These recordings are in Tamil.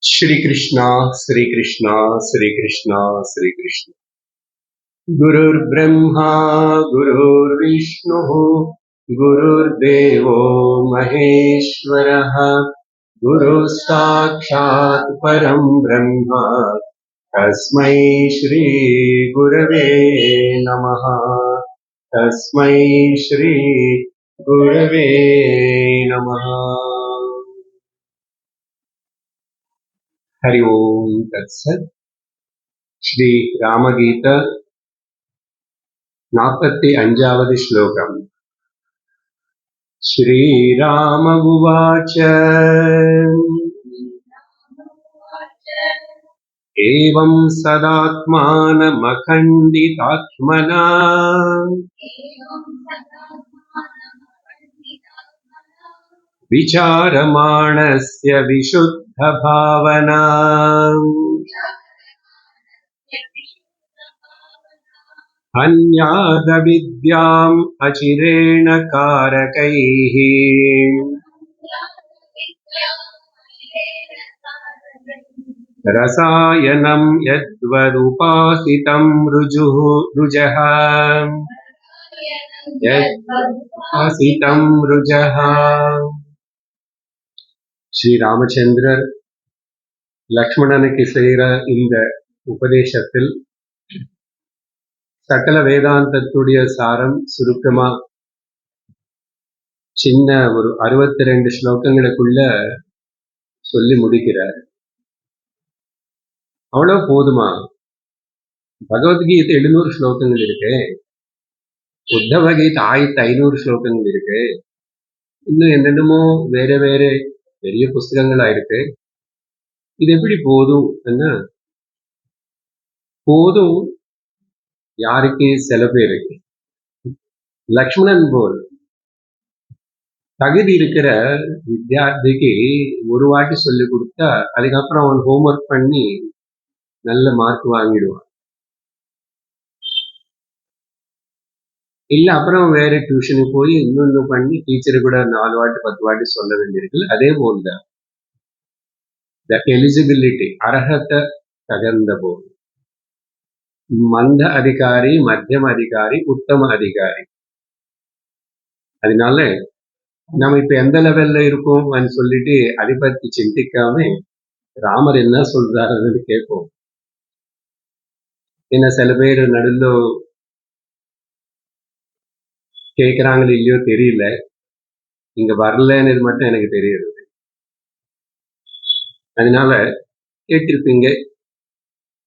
श्री कृष्णा श्री कृष्णा श्री कृष्णा श्री कृष्ण। गुरुर्ब्रह्मा गुरुर्विष्णुः गुरुर्देवो महेश्वरः गुरुः साक्षात् परं ब्रह्म तस्मै श्री गुरवे नमः। तस्मै श्री गुरवे नमः। हरि ओम तत्सत्। श्री रामगीता 45வது श्लोकम्। श्रीराम उवाच एवं सदात्मानमखण्डितात्मना विचारमाणस्य विशुद्धभावना अन्यादविद्याम् अचिरेण कारकैः रसायनं यद्वदुपासितं रुजः यद्वदुपासितं रुजः। ஸ்ரீ ராமச்சந்திரர் லக்ஷ்மணனுக்கு செய்கிற இந்த உபதேசத்தில் சகல வேதாந்தத்துடைய சாரம் சுருக்கமா சின்ன ஒரு 62 ஸ்லோகங்களுக்குள்ள சொல்லி முடிக்கிறார். அவ்வளவு போதுமா? பகவத்கீதை 700 ஸ்லோகங்கள் இருக்கு, உத்தவகீதை 1500 ஸ்லோகங்கள் இருக்கு, இன்னும் என்னென்னமோ வேற வேற பெரிய புஸ்தகங்களா இருக்கு. இது எப்படி போதும்? போதும் யாருக்கு? சில பேருக்கு. லக்ஷ்மணன் போல் தகுதி இருக்கிற வித்தியார்த்திக்கு ஒரு வாட்டி சொல்லி கொடுத்தா அதுக்கப்புறம் அவன் ஹோம்ஒர்க் பண்ணி நல்ல மார்க் வாங்கிடுவான். இல்ல அப்புறம் வேற டியூஷனுக்கு போய் இன்னொன்னு பண்ணி டீச்சரு கூட 4 வாட்டி 10 வாட்டி சொல்ல வேண்டியிருக்கு. அதே போல்தான் எலிஜிபிலிட்டி, அர்ஹத்தை தகுந்த போல் மந்த அதிகாரி, மத்தியம அதிகாரி, உத்தம அதிகாரி. அதனால நம்ம இப்ப எந்த லெவல்ல இருக்கோம் சொல்லிட்டு அதை பத்தி சிந்திக்காம ராமர் என்ன சொல்றாருன்னு கேட்போம். ஏன்னா சில பேர் நடுல கேட்கிறாங்களோ இல்லையோ தெரியல, இங்க வரலன்னு மட்டும் எனக்கு தெரியுது. அதனால கேட்டிருப்பீங்க.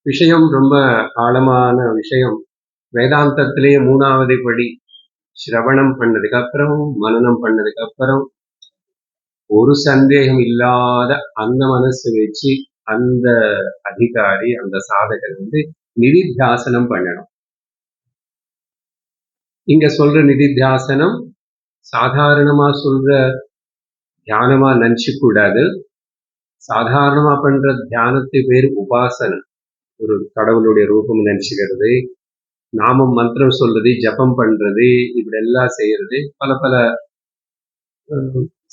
விஷயம் ரொம்ப ஆழமான விஷயம். வேதாந்தத்திலேயே 3வது படி சிரவணம் பண்ணதுக்கு அப்புறம் மனனம் பண்ணதுக்கு அப்புறம் ஒரு சந்தேகம் இல்லாத அந்த மனசு வச்சு அந்த அதிகாரி, அந்த சாதகர் நிதித்தியாசனம் பண்ணணும். இங்க சொல்ற நிதித்தியாசனம் சாதாரணமா சொல்ற தியானமா நினைச்சு கூடாது. சாதாரணமா பண்ற தியானத்து பேர் உபாசனை. ஒரு கடவுளுடைய ரூபம் நினைச்சுக்கிறது, நாமம் மந்திரம் சொல்றது, ஜபம் பண்றது, இப்படி எல்லாம் செய்யறது பல பல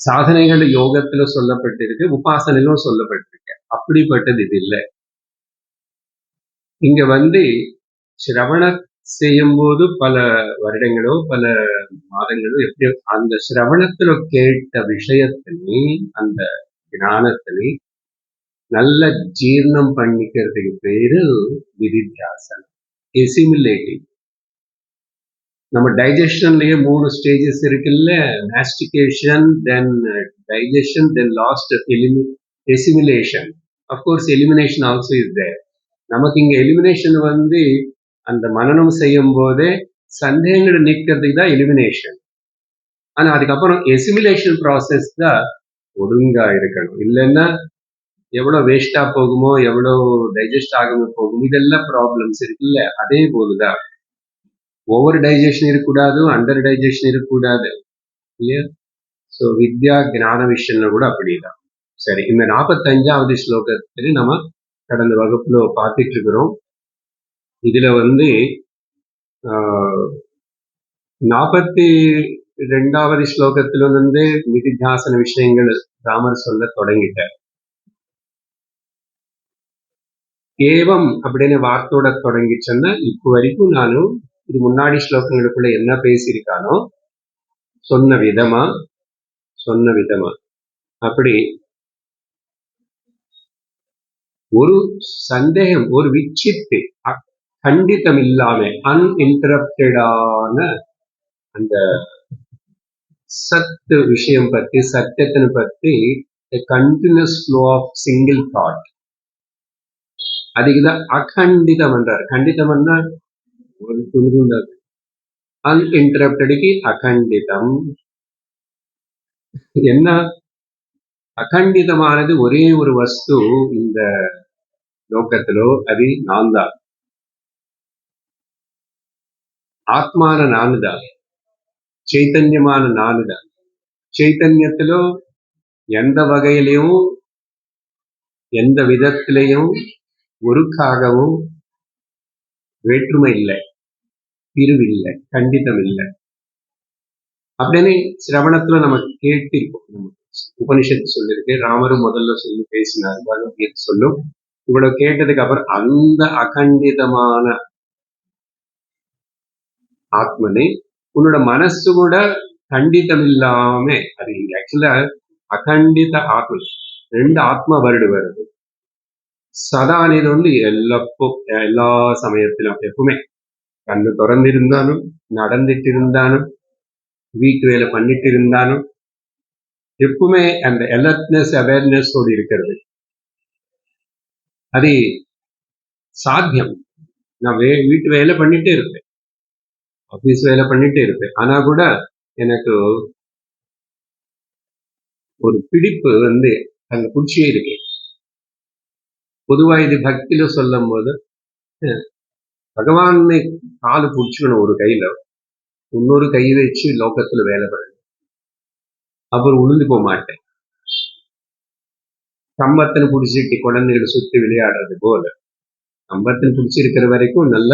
சாதனைகள் யோகத்துல சொல்லப்பட்டிருக்கு, உபாசனையிலும் சொல்லப்பட்டிருக்கு. அப்படிப்பட்டது இது இல்லை. இங்க சிரவண செய்யும் போது பல வருடங்களோ பல மாதங்களோ எப்படியோ அந்த சிரவணத்துல கேட்ட விஷயத்தினை, அந்த ஞானத்தினை நல்ல ஜீர்ணம் பண்ணிக்கிறதுக்கு பேரு நிதித்தியாசனம், எசிமுலேட்டிங். நம்ம டைஜஷன்லயே 3 ஸ்டேஜஸ் இருக்குல்ல, mastication, then digestion, then last assimilation. Of course elimination also is there. நமக்கு இங்க எலிமினேஷன் அந்த மனனம் செய்யும் போதே சந்தேகங்களை நீக்கிறதுக்கு தான் எலிமினேஷன். ஆனா அதுக்கப்புறம் எசிமுலேஷன் ப்ராசஸ் தான் ஒழுங்கா இருக்கணும். இல்லைன்னா எவ்வளவு வேஸ்டா போகுமோ, எவ்வளவு டைஜஸ்ட் ஆகாம போகுமோ, இதெல்லாம் ப்ராப்ளம்ஸ் இருக்குல்ல. அதே போதுதான் ஓவர் டைஜஷன் இருக்கக்கூடாது, அண்டர் டைஜஷன் இருக்கக்கூடாது இல்லையா? ஸோ வித்யா ஞான விஷயம்ல கூட அப்படிதான். சரி, இந்த 45வது ஸ்லோகத்துல நம்ம கடந்த வகுப்புல பார்த்துட்டு இருக்கிறோம். இதுல 42வது ஸ்லோகத்துல நிதித்தியாசன விஷயங்கள் ராமர் சொல்ல தொடங்கிட்டார். ஏவம் அப்படின்னு வார்த்தையோட தொடங்கிச்சேன்னா இப்போ வரைக்கும் நானும் இது முன்னாடி ஸ்லோகங்களுக்குள்ள என்ன பேசியிருக்கானோ சொன்ன விதமா அப்படி ஒரு சந்தேகம், ஒரு விச்சித்து கண்டித்தம் இல்லாம அன்இன்டரப்டடான அந்த சத்து விஷயம் பத்தி, சத்தியத்தினை பத்தி continuous flow of single thought, அதுக்குதான் அகண்டிதம் என்றார். கண்டிதம்னா ஒரு துணுகுண்டது, அன்இன்டரப்டடுக்கு அகண்டிதம். என்ன அகண்டிதமானது ஒரே ஒரு வஸ்து இந்த லோகத்திலோ అది నాందా, ఆత్మాన నానుదా, చైతన్యமான நானுதா. சைத்தன்யத்திலோ எந்த வகையிலையும் எந்த விதத்திலையும் ஒருக்காகவும் வேற்றுமை இல்லை, பிரிவில்லை, கண்டிதம் இல்லை அப்படின்னு சிரவணத்துல நம்ம கேட்டிருக்கோம். நம்ம உபனிஷத்து சொல்லிருக்கு, ராமரும் முதல்ல சொல்லி பேசினார், பகவத்கீதை சொல்லும். இவ்வளவு கேட்டதுக்கு அப்புறம் அந்த அகண்டிதமான ஆத்மனை உன்னோட மனசு கூட கண்டிதம் இல்லாம, அது ஆக்சுவலா அகண்டித ஆத்ம, ரெண்டு ஆத்மா வருது சதானிது வந்து எல்லா சமயத்திலும் எப்பவுமே கண்ணு திறந்திருந்தாலும், நடந்துட்டு இருந்தாலும், வீட்டு வேலை பண்ணிட்டு இருந்தாலும் எப்பவுமே அந்த அலர்ட்னஸ் அவேர்னஸ் ஓடு இருக்கிறது. அது சாத்தியம். நான் வீட்டு வேலை பண்ணிட்டே இருப்பேன், ஆபீஸ் வேலை பண்ணிட்டே இருப்பேன். ஆனா கூட எனக்கு ஒரு பிடிப்பு வந்து அங்க பிடிச்சே இருக்கு. பொதுவா இது பக்தியில சொல்லும் போது பகவானை காலு பிடிச்சுக்கணும் ஒரு கையில, இன்னொரு கை வச்சு லோகத்துல வேலை பண்ணணும். அப்புறம் உளுந்து போக மாட்டேன். கம்பத்தின்னு பிடிச்சிட்டு குழந்தைகளை சுத்தி விளையாடுறது போல, கம்பத்தின்னு பிடிச்சிருக்கிற வரைக்கும் நல்ல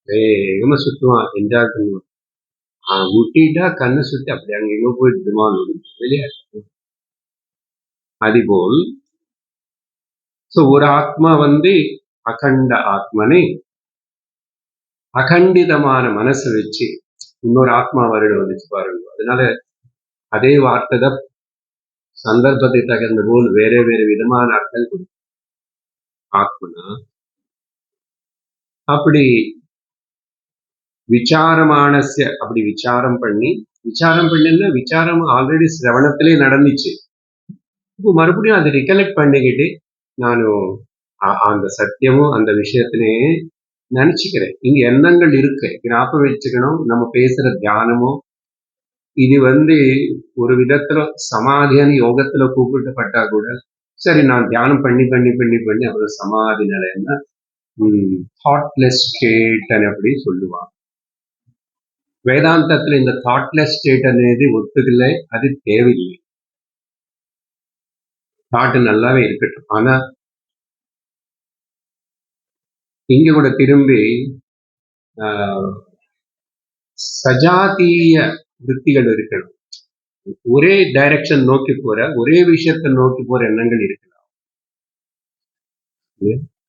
வேகமா சுத்துவான், என்ஜாய் பண்ணுவான். விட்டிட்டா கண்ணை சுத்தி அப்படி அங்கெங்க போய் திமான் விளையாடு. அதுபோல் ஒரு ஆத்மா வந்து அகண்ட ஆத்மனை அகண்டிதமான மனசு வச்சு இன்னொரு ஆத்மா வருடம் வந்துச்சு பாருங்க. அதனால அதே வார்த்தை தான் சந்தர்ப்பத்தை தகுந்த போல் வேற வேற விதமான அர்த்தம் கொடுக்கும். ஆத்மனா அப்படி விசாரமானசிய, அப்படி விசாரம் பண்ணின்னா விசாரம் ஆல்ரெடி சிரவணத்திலே நடந்துச்சு. இப்போ மறுபடியும் அதை ரிகலெக்ட் பண்ணிக்கிட்டு நானும் அந்த சத்தியமும் அந்த விஷயத்திலே நினைச்சுக்கிறேன். இங்க எண்ணங்கள் இருக்கு, ஞாபகம் வச்சுக்கணும். நம்ம பேசுற தியானமும் இது வந்து ஒரு விதத்துல சமாதியான யோகத்துல கூப்பிட்டப்பட்டா கூட சரி, நான் தியானம் பண்ணி அப்புறம் சமாதி நிலைன்னா தாட்லெஸ் ஸ்டேட் அப்படி சொல்லுவாங்க. வேதாந்தத்துல இந்த தாட்லெஸ் ஸ்டேட் అనేది ஒத்துக்கலை, அது தேவையில்லை. தாட்டு நல்லாவே இருக்கட்டும். ஆனா இங்க கூட திரும்பி சஜாத்திய விற்த்திகள் இருக்கணும். ஒரே டைரக்ஷன் நோக்கி போற, ஒரே விஷயத்தை நோக்கி போற எண்ணங்கள் இருக்கலாம்.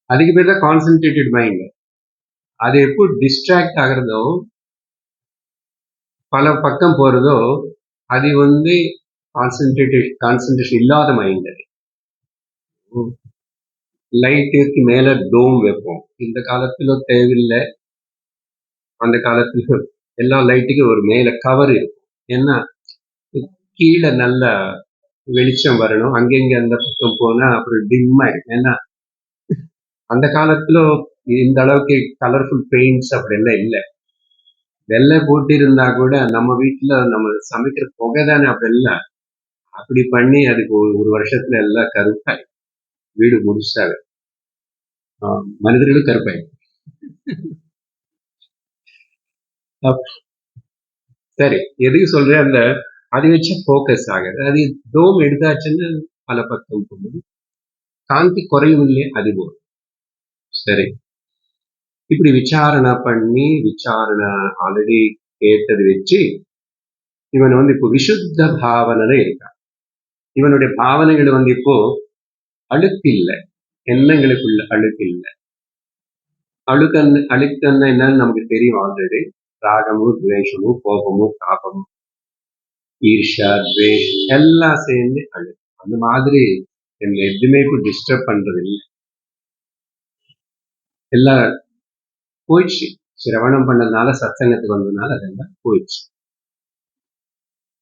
அதுக்கு பேர் தான் கான்சென்ட்ரேட்டட் மைண்ட். அது எப்போ டிஸ்ட்ராக்ட் ஆகிறதோ, பல பக்கம் போறதோ, அது வந்து கான்சென்ட்ரேஷன் இல்லாத மைண்ட். லைட்டுக்கு மேல டோம் வைப்போம். இந்த காலத்துல தேவையில்லை, அந்த காலத்துல எல்லா லைட்டுக்கும் ஒரு மேல கவர் இருக்கும். ஏன்னா கீழே நல்ல வெளிச்சம் வரணும், அங்கங்க அந்த பக்கம் போனா அப்புறம் டிம்மா இருக்கு. ஏன்னா அந்த காலத்துல இந்த அளவுக்கு கலர்ஃபுல் பெயிண்ட்ஸ் அப்படி எல்லாம் இல்லை. வெள்ளை போட்டு இருந்தா கூட நம்ம வீட்டுல நம்ம சமைக்கிற புகை தானே அப்பெல்லாம், அப்படி பண்ணி அதுக்கு ஒரு வருஷத்துல எல்லாம் கருப்பாய் வீடு முடிச்சாங்க. மனிதர்களும் கருப்பாய். சரி, எதுக்கு சொல்றேன், அந்த அதை வச்சு போக்கஸ் ஆகுது. அது டோம் எடுத்தாச்சுன்னு பல பக்கம் போகுது, காந்தி குறையும் இல்லையே, அது போல். சரி, இப்படி விசாரணை பண்ணி ஆல்ரெடி கேட்டது வச்சு இவன் வந்து இப்போ விசுத்த பாவனையில இருக்கான். இவனுடைய பாவனைகள் வந்து இப்போ அழுக்கு இல்லை, எண்ணங்களுக்குள்ள அழுக்கு இல்லை. அழுக்கன்னா என்னன்னு நமக்கு தெரியும் ஆல்ரெடி. ராகமும் துவேஷமும் கோபமும் தாபமும் ஈர்ஷா துவேஷம் எல்லாம் சேர்ந்து அழுக்கு. அந்த மாதிரி என்னை எதுவுமே இப்போ டிஸ்டர்ப் பண்றது இல்லை. எல்லாம் போயிடுச்சு. சிரவணம் பண்ணதுனால சத்சங்கத்துக்கு வந்ததுனால அதெல்லாம் போயிடுச்சு.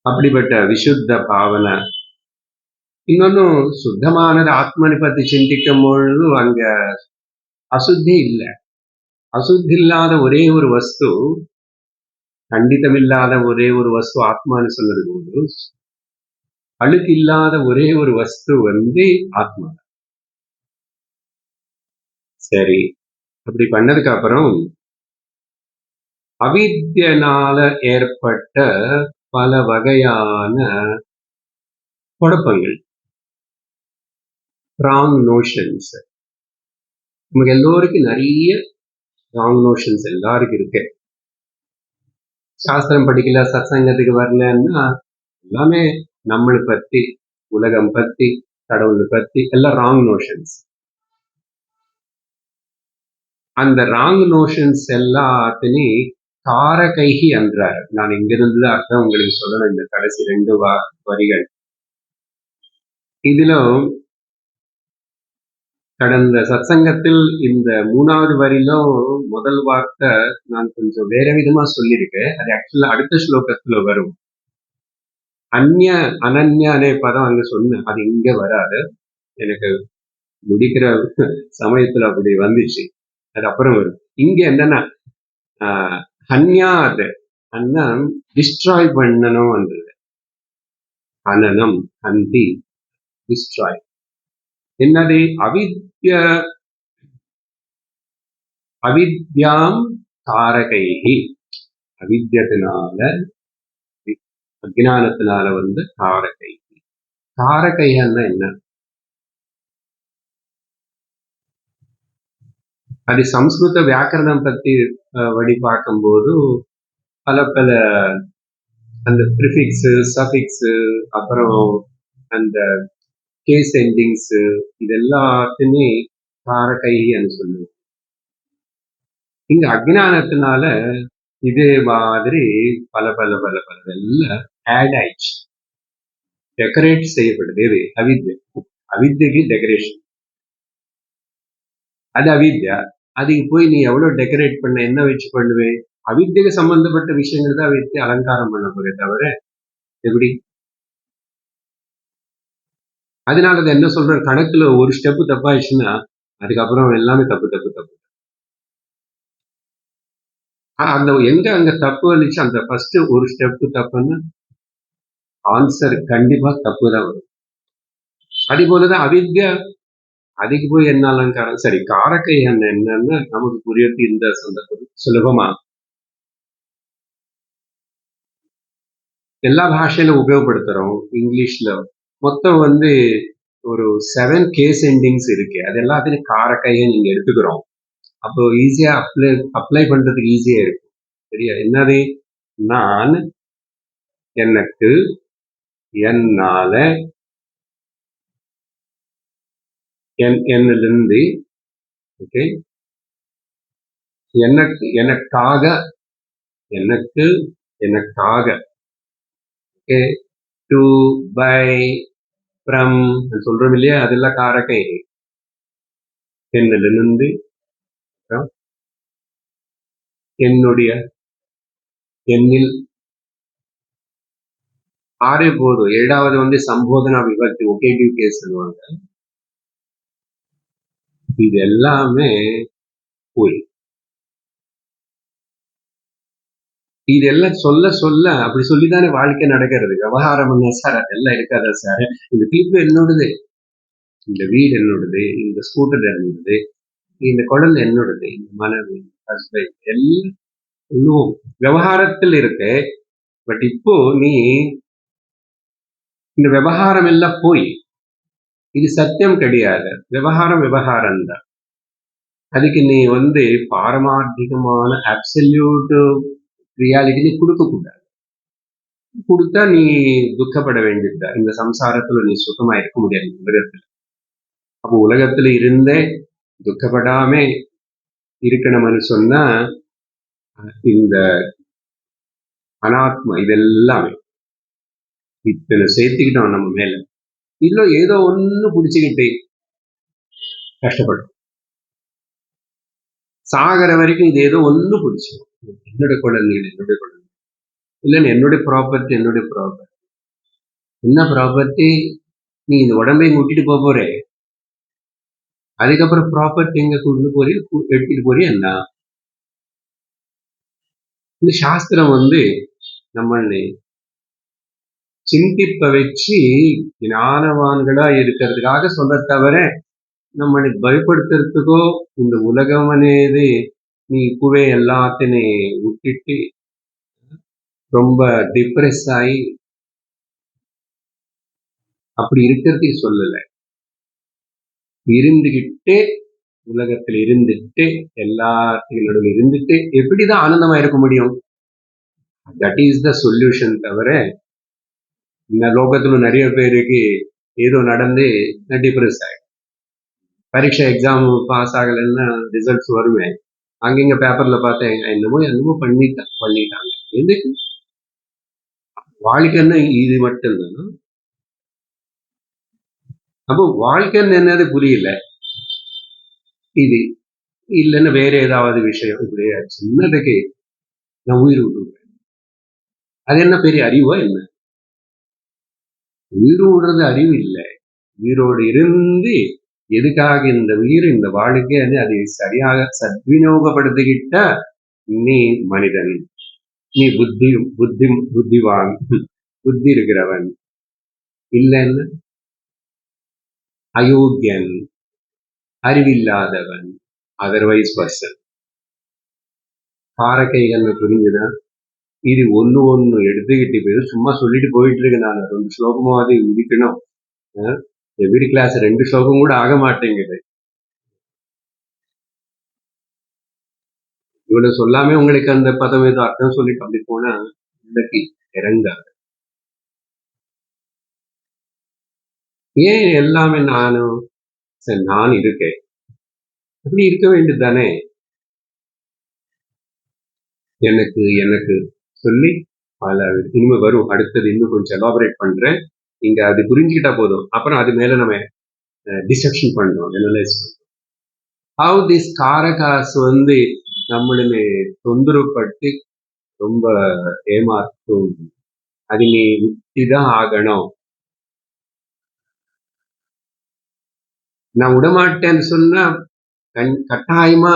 அப்படிப்பட்ட விசுத்த பாவனை. இன்னொன்னும் சுத்தமானது ஆத்மனை பத்தி சிந்திக்கும் பொழுது அங்க அசுத்தி இல்லை. அசுத்தி இல்லாத ஒரே ஒரு வஸ்து, கண்டிதமில்லாத ஒரே ஒரு வஸ்து ஆத்மான்னு சொன்னது போது, அழுக்கு இல்லாத ஒரே ஒரு வஸ்து ஆத்மா. சரி, அப்படி பண்ணதுக்கு அப்புறம் அவித்யனால ஏற்பட்ட பல வகையான குழப்பங்கள், ராங் நோஷன்ஸ். நமக்கு எல்லோருக்கும் நிறைய ராங் நோஷன்ஸ் எல்லாருக்கும் இருக்கு. சாஸ்திரம் படிக்கல, சத்சங்கத்துக்கு வரலன்னா எல்லாமே நம்மளை பத்தி, உலகம் பத்தி, கடவுளை பத்தி எல்லாம் ராங் நோஷன்ஸ். அந்த ராங் நோஷன்ஸ் எல்லாத்தையும் காரகைகி என்றார். நான் இங்கிருந்து அர்த்தம் உங்களுக்கு சொல்லணும். இந்த கடைசி 2 வரிகள் இதுல கடந்த சத்சங்கத்தில் இந்த 3வது வரியிலும் முதல் வார்த்தை நான் கொஞ்சம் வேற விதமா சொல்லியிருக்கேன். அது ஆக்சுவலா அடுத்த ஸ்லோகத்துல வரும். அந்நிய அனன்யானே பதம் அங்க சொன்னேன், அது இங்க வராது. எனக்கு முடிக்கிற சமயத்துல அப்படி வந்துச்சு, அது அப்புறம் வரும். இங்க என்னன்னா ஹன்யாத் அண்ணா டிஸ்ட்ராய் பண்ணணும்ன்றது. ஹனனம், ஹந்தி, டிஸ்ட்ராய். என்னது? அவித்யாம் காரகைகி. அவித்யத்தினால, அஜ்ஞானத்தினால காரகை. காரகைன்னா என்ன? அது சம்ஸ்கிருத வியாக்கரணம் பத்தி வழி பார்க்கும்போது பல பல அந்த ப்ரிஃபிக்ஸ், சஃபிக்ஸ், அப்புறம் அந்த கேஸ் எண்டிங்ஸ், இது எல்லாத்தையுமே காரகைன்னு சொல்லுவோம். இங்க அஜ்ஞானத்தினால இதே மாதிரி பல பல பல பல எல்லாம் ஆட் ஆயிடுச்சு, டெக்கரேட் செய்யப்படுது. இது அவித்யா. அவித்யக்கு டெக்கரேஷன், அது அவித்யா. அதுக்கு போய் நீ எவ்வளவு டெக்கரேட் பண்ண, என்ன வச்சு பண்ணுவேன்? அவித்யக்கு சம்பந்தப்பட்ட விஷயங்கள் தான் வைத்து அலங்காரம் பண்ண போறே தவிர எப்படி? அதனால என்ன சொல்ற, கணக்குல ஒரு ஸ்டெப்பு தப்பாயிடுச்சுன்னா அதுக்கப்புறம் எல்லாமே தப்பு தப்பு தப்பு. அந்த எங்க அங்க தப்பு வந்துச்சு, அந்த ஃபர்ஸ்ட் ஒரு ஸ்டெப்பு தப்புன்னு ஆன்சர் கண்டிப்பா தப்பு தான் வரும். அதே போலதான் அவித்யா, அதுக்கு போய் என்ன அலங்காரம்? சரி, காரகை என்னன்னு நமக்கு புரியறது இந்த சந்தர்ப்பம் சுலபமா எல்லா பாஷையில உபயோகப்படுத்துறோம். இங்கிலீஷ்ல மொத்தம் ஒரு 7 கேஸ் எண்டிங்ஸ் இருக்கு. அது எல்லாத்தையும் காரகையை நீங்க எடுத்துக்கிறோம். அப்போ ஈஸியா அப்ளை பண்றதுக்கு ஈஸியா இருக்கும். சரியா? என்னது? நான், எனக்கு, என்னால, என்னிலிருந்து, ஓகே, எனக்கு, எனக்காக, எனக்கு, எனக்காக, ஓகே, டு, பை, ஃப்ரம் சொல்றோம் இல்லையா? அதெல்லாம் காரகை. என்னிலிருந்து, என்னுடைய, என்னில், 6 போதும். 7வது சம்போதனா விபக்தி, ஒகேட்டிவ் கேஸ் சொல்லுவாங்க. இது எல்லாமே போய் இதெல்லாம் சொல்ல சொல்ல அப்படி சொல்லிதானே வாழ்க்கை நடக்கிறது. விவகாரம் என்ன சார்? அதெல்லாம் இருக்காதா சார்? இந்த கிளிப் என்னோடது, இந்த வீடு என்னோடது, இந்த ஸ்கூட்டர் என்னோடது, இந்த குழந்தை என்னோடது, இந்த மனைவி, ஹஸ்பண்ட் எல்லாம் விவகாரத்தில் இருக்கு. பட் இப்போ நீ இந்த விவகாரம் எல்லாம் போய் இது சத்தியம் கிடையாது. விவகாரம் விவகாரம் தான். அதுக்கு நீ பாரமார்த்திகமான அப்சல்யூட் ரியாலிட்டி நீ கொடுக்க கூடாது. கொடுத்தா நீ துக்கப்பட வேண்டியதா. இந்த சம்சாரத்துல நீ சுத்தமா இருக்க முடியாது உலகத்துல. அப்போ உலகத்துல இருந்தே துக்கப்படாம இருக்கணும்னு சொன்னா இந்த அனாத்மா இதெல்லாமே இத்தனை சேர்த்துக்கிட்டோம் நம்ம மேல. இதுல ஏதோ ஒண்ணு பிடிச்சுக்கிட்டு கஷ்டப்படும். சாகிற வரைக்கும் இது ஏதோ ஒண்ணு பிடிச்சிடும். என்னோட குழந்தைகள் என்னுடைய குழந்தை இல்லைன்னு என்னுடைய ப்ராப்பர்ட்டி என்ன ப்ராப்பர்ட்டி? நீ இந்த உடம்பையும் கூட்டிட்டு போறே, அதுக்கப்புறம் ப்ராப்பர்ட்டி எங்க கொண்டு போறீ எடுத்துட்டு போறீ என்ன? இந்த சாஸ்திரம் நம்மளை சிந்திப்ப வச்சு ஞானவான்களா இருக்கிறதுக்காக சொல்ல தவிர நம்மளை பயப்படுத்துறதுக்கோ இந்த உலகம் అనేది நீ இப்பவே எல்லாத்தையும் விட்டுட்டு ரொம்ப டிப்ரெஸ் ஆகி அப்படி இருக்கிறதுக்கு சொல்லல. இருந்துகிட்டே உலகத்தில் இருந்துட்டு எல்லாத்துக்கும் நடுவில் இருந்துட்டு எப்படிதான் ஆனந்தமா இருக்க முடியும்? That is the solution. தவிர இந்த லோகத்துல நிறைய பேருக்கு ஏதோ நடந்து டிப்ரெஸ் ஆயிடும். பரீட்சை எக்ஸாம் பாஸ் ஆகலைன்னா ரிசல்ட்ஸ் வருவேன். அங்கங்க பேப்பர்ல பார்த்தேன், என்னமோ பண்ணிட்டாங்க. எதுக்கு? வாழ்க்கைன்னா இது மட்டும்தானா? அப்போ வாழ்க்கைன்னு என்னது புரியல. இது இல்லைன்னா வேற ஏதாவது விஷயம் இப்படி சின்னதுக்கு நான் உயிர் விட்டுருவேன். அது என்ன பெரிய அறிவா என்ன? உயிர் விடுறது அறிவு இல்லை. உயிரோடு இருந்து எதுக்காக இந்த உயிர் இந்த வாழ்க்கை அதை சரியாக சத்விநியோகப்படுத்திக்கிட்ட நீ மனிதன், நீ புத்திவான், புத்தி இருக்கிறவன். இல்லைன்னு அயோக்கியன், அறிவில்லாதவன், அதர்வைஸ் பர்சன். காரக்கைகள்னு புரிஞ்சுதான் இது ஒண்ணு எடுத்துக்கிட்டு போய் சும்மா சொல்லிட்டு போயிட்டு இருக்கு. நான் 2 ஸ்லோகமாவது முடிக்கணும். எவ்ரி கிளாஸ் 2 ஸ்லோகம் கூட ஆக மாட்டேங்குது. இவ்வளவு சொல்லாம உங்களுக்கு அந்த பதம் ஏதோ அர்த்தம் சொல்லிட்டு அப்படி போனா இன்னைக்கு இறங்காது. ஏன் எல்லாமே நான் இருக்கேன், அப்படி இருக்க வேண்டியது தானே? எனக்கு எனக்கு சொல்லி பல இனிமே வரும். அடுத்தது இன்னும் கொஞ்சம் எலாபரேட் பண்றேன். இங்க அது புரிஞ்சுக்கிட்டா போதும். அப்புறம் அது மேல நம்ம டிசெக்ஷன் பண்றோம், அனலைஸ் பண்றோம். ஹவு திஸ் காரகாஸ் நம்மளுமே தொந்தரவுப்பட்டு ரொம்ப ஏமாற்றும். அது நீ விட்டுதான் ஆகணும். நான் விடமாட்டேன்னு சொன்னா கட்டாயமா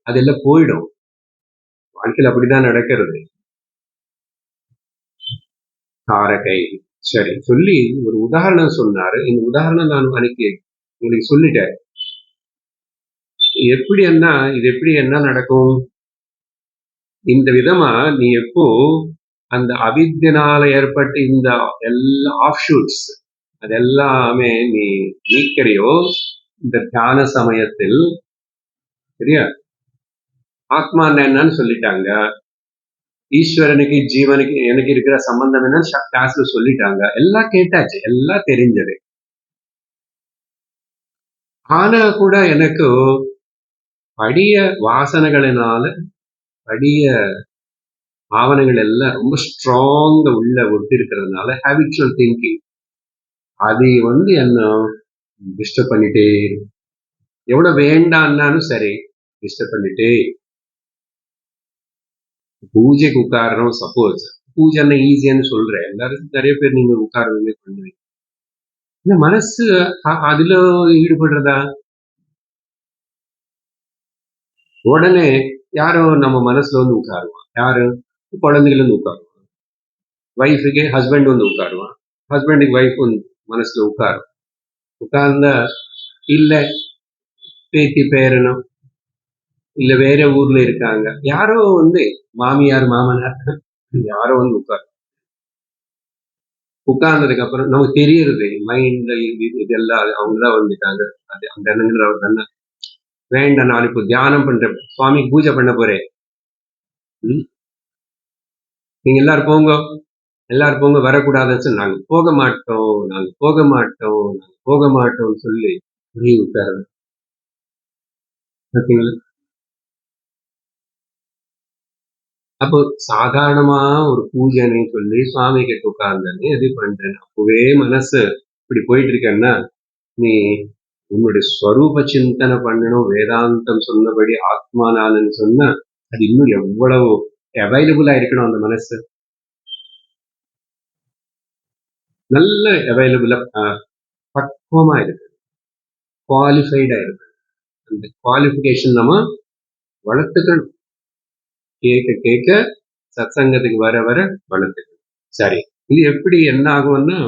அதெல்லாம் போயிடும். வாழ்க்கையில் அப்படிதான் நடக்கிறது. காரகை சரி சொல்லி ஒரு உதாரணம் சொன்னாரு. இந்த உதாரணம் நான் அன்னைக்கு உங்களுக்கு சொல்லிட்டேன். இது எப்படி என்ன நடக்கும்? இந்த விதமா நீ எப்போ அந்த அவித்தியனால ஏற்பட்ட இந்த எல்லா ஆஃப்ஷூட்ஸ் அதெல்லாமே நீ நீக்கிறையோ இந்த தியான சமயத்தில், சரியா? ஆத்மா என்னன்னு சொல்லிட்டாங்க, ஈஸ்வரனுக்கு ஜீவனுக்கு எனக்கு இருக்கிற சம்பந்தம் என்னன்னு கிளாஸ்ல சொல்லிட்டாங்க. எல்லாம் கேட்டாச்சு, எல்லாம் தெரிஞ்சது. ஆனா கூட எனக்கு படிய வாசனைகளினால படிய பாவனைகள் எல்லாம் ரொம்ப ஸ்ட்ராங்கா உள்ள ஒட்டி இருக்கிறதுனால ஹேபிச்சுவல் திங்கிங் அது என்ன டிஸ்டர்ப் பண்ணிட்டே இருக்கும். எவ்வளவு வேண்டாம்னாலும் சரி டிஸ்டர்ப் பண்ணிட்டே. பூஜைக்கு உட்காரணும், சப்போஸ் பூஜை ஈஸியான்னு சொல்றேன். எல்லாரும் நிறைய பேர் நீங்க உட்காருவீங்க பண்ணுவீங்க. இந்த மனசு அதுல ஈடுபடுறதா? உடனே யாரோ நம்ம மனசுல உட்காருவான். யாரு? குழந்தைகள் உட்காருவான். வைஃபுக்கு ஹஸ்பண்ட் உட்காருவான். ஹஸ்பண்டுக்கு வைஃப் மனசுல உட்கார்ந்தா இல்ல பேத்தி பேரனும் இல்ல வேற ஊர்ல இருக்காங்க, யாரோ மாமியார் மாமனார் யாரோ உட்கார்ந்ததுக்கு அப்புறம் நமக்கு தெரியுறது மைண்ட்ல இதெல்லாம் அவங்கதான் வந்துட்டாங்க. அது அந்த எண்ணங்கள் அவர் தானே. வேண்டாம், நான் இப்போ தியானம் பண்றேன், சுவாமிக்கு பூஜை பண்ண போறேன், நீங்க எல்லாரும் போங்க வரக்கூடாதுன்னு சொல்லி நாங்க போக மாட்டோம்னு சொல்லி உட்கார. அப்போ சாதாரணமா ஒரு பூஜைன்னு சொல்லி சுவாமி கிட்ட உட்கார்ந்தேன்னு இது பண்றேன். அப்பவே மனசு இப்படி போயிட்டு இருக்கேன்னா நீ உன்னுடைய ஸ்வரூப சிந்தனை பண்ணணும். வேதாந்தம் சொன்னபடி ஆத்மானான்னு சொன்னா அது இன்னும் எவ்வளவு அவைலபிளா இருக்கணும். அந்த மனசு நல்ல அவைலபிளா பக்குவமா இருக்கு, குவாலிஃபைடா இருக்கு. அந்த குவாலிஃபிகேஷன் நம்ம வளர்த்துக்கணும். கேட்க கேட்க சத்சங்கத்துக்கு வர வர வளர்த்துக்கணும். சரி, இது எப்படி என்ன ஆகும்னா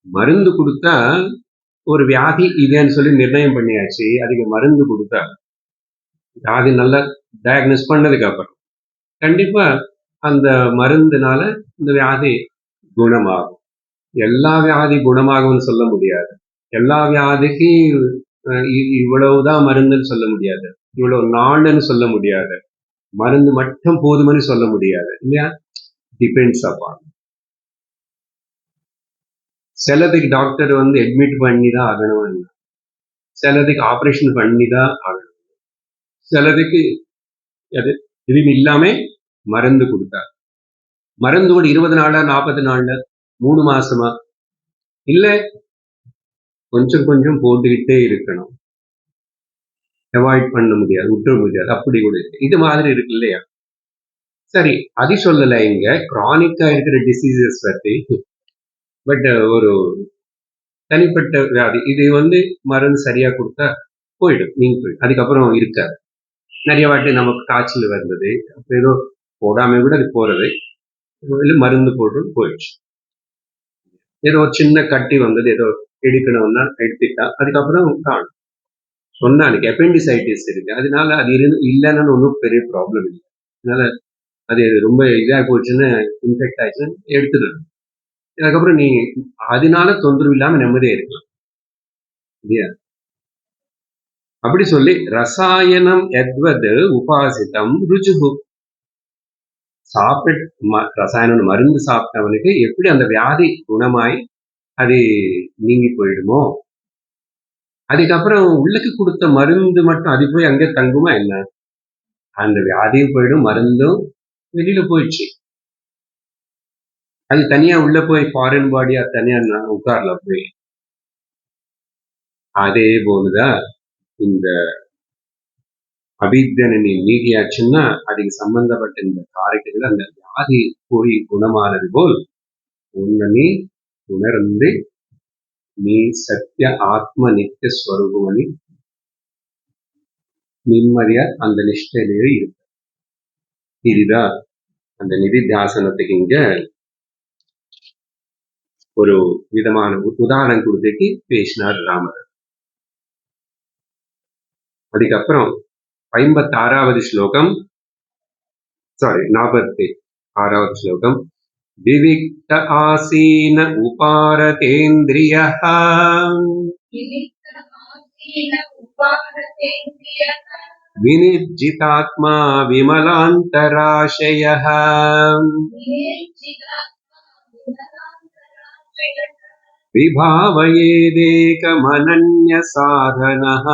மருந்து கொடுத்தா ஒரு வியாதி இதுன்னு சொல்லி நிர்ணயம் பண்ணியாச்சு. அதுக்கு மருந்து கொடுத்தா வியாதி நல்லா டயக்னோஸ் பண்ணதுக்கு அப்புறம் கண்டிப்பா அந்த மருந்துனால இந்த வியாதி குணமாகும். எல்லா வியாதி குணமாகும்னு சொல்ல முடியாது. எல்லா வியாதிக்கு இவ்வளவுதான் மருந்துன்னு சொல்ல முடியாது, இவ்வளவு நாள்னு சொல்ல முடியாது, மருந்து மட்டும் போதும்னு சொல்ல முடியாது இல்லையா? Depends upon. சிலதுக்கு டாக்டர் வந்து அட்மிட் பண்ணி தான் ஆகணும், சிலதுக்கு ஆப்ரேஷன் பண்ணி தான் ஆகணும், சிலதுக்கு அது இதுவும் இல்லாம மருந்து கொடுத்தார். மருந்து கூட 20 நாளா 40 நாள்ல 3 மாசமா இல்ல கொஞ்சம் கொஞ்சம் போட்டுக்கிட்டே இருக்கணும். அவாய்ட் பண்ண முடியாது, விட்டுற முடியாது, அப்படி கூட இருக்கு. இது மாதிரி இருக்கு இல்லையா? சரி, அது சொல்லல இங்க கிரானிக்கா இருக்கிற டிசீசஸ் பத்தி. பட் ஒரு தனிப்பட்ட வியாதி இது வந்து மருந்து சரியா கொடுத்தா போயிடும், நீங்க போயிடும், அதுக்கப்புறம் இருக்காது. நிறைய வாட்டி நமக்கு காய்ச்சல் வந்தது, அப்ப ஏதோ போடாம கூட அது போறது, இல்லை மருந்து போட்டு போயிடுச்சு. ஏதோ ஒரு சின்ன கட்டி வந்தது, ஏதோ எடுக்கணும்னா எடுத்துட்டா அதுக்கப்புறம் காணும். சொன்னா எனக்கு அப்பெண்டிசைட்டிஸ் இருக்கு, அதனால அது இல்லைன்னு ஒன்றும் பெரிய ப்ராப்ளம் இல்லை. அதனால அது ரொம்ப இதாக போச்சுன்னு இன்ஃபெக்ட் ஆயிடுச்சுன்னு எடுத்துடணும். அதுக்கப்புறம் நீ அதனால தொந்தரவு இல்லாம நிம்மதியா இருக்கலாம் இல்லையா? அப்படி சொல்லி ரசாயனம் எத்வது உபாசிதம் ருஜுகு. ரசாயனம் மருந்து சாப்பிட்டவனுக்கு எப்படி அந்த வியாதி குணமாய் அது நீங்கி போயிடுமோ, அதுக்கப்புறம் உள்ளுக்கு கொடுத்த மருந்து மட்டும் அது போய் அங்கே தங்குமா என்ன? அந்த வியாதியும் போயிடும், மருந்தும் வெளியில போயிடுச்சு. அது தனியா உள்ள போய் ஃபாரின் பாடியா தனியா உட்கார்ல போய். அதே போலதான் இந்த அபித்தனை நீங்கியாச்சுன்னா அதுக்கு சம்பந்தப்பட்ட இந்த காரைகள் அந்த வியாதி போய் குணமானது போல் உன்னை நீ உணர்ந்து நீ சத்திய ஆத்ம நித்திய ஸ்வரூபமணி நிம்மதியா அந்த நிஷ்டையிலேயே இருக்கு. இதுதான் அந்த நிதித்தியாசனத்துக்கு இங்க ஒரு விதமான உதாரணம் கொடுத்துக்கு பேசினார் ராமர். அதுக்கப்புறம் 56வது ஸ்லோகம், 46வது ஸ்லோகம். விவிக்த ஆசீன உபாரதேந்திரியः விநிர்ஜிதாத்மா விமலாந்தராசயः விபாவயேதேகமனன்ய சாதனः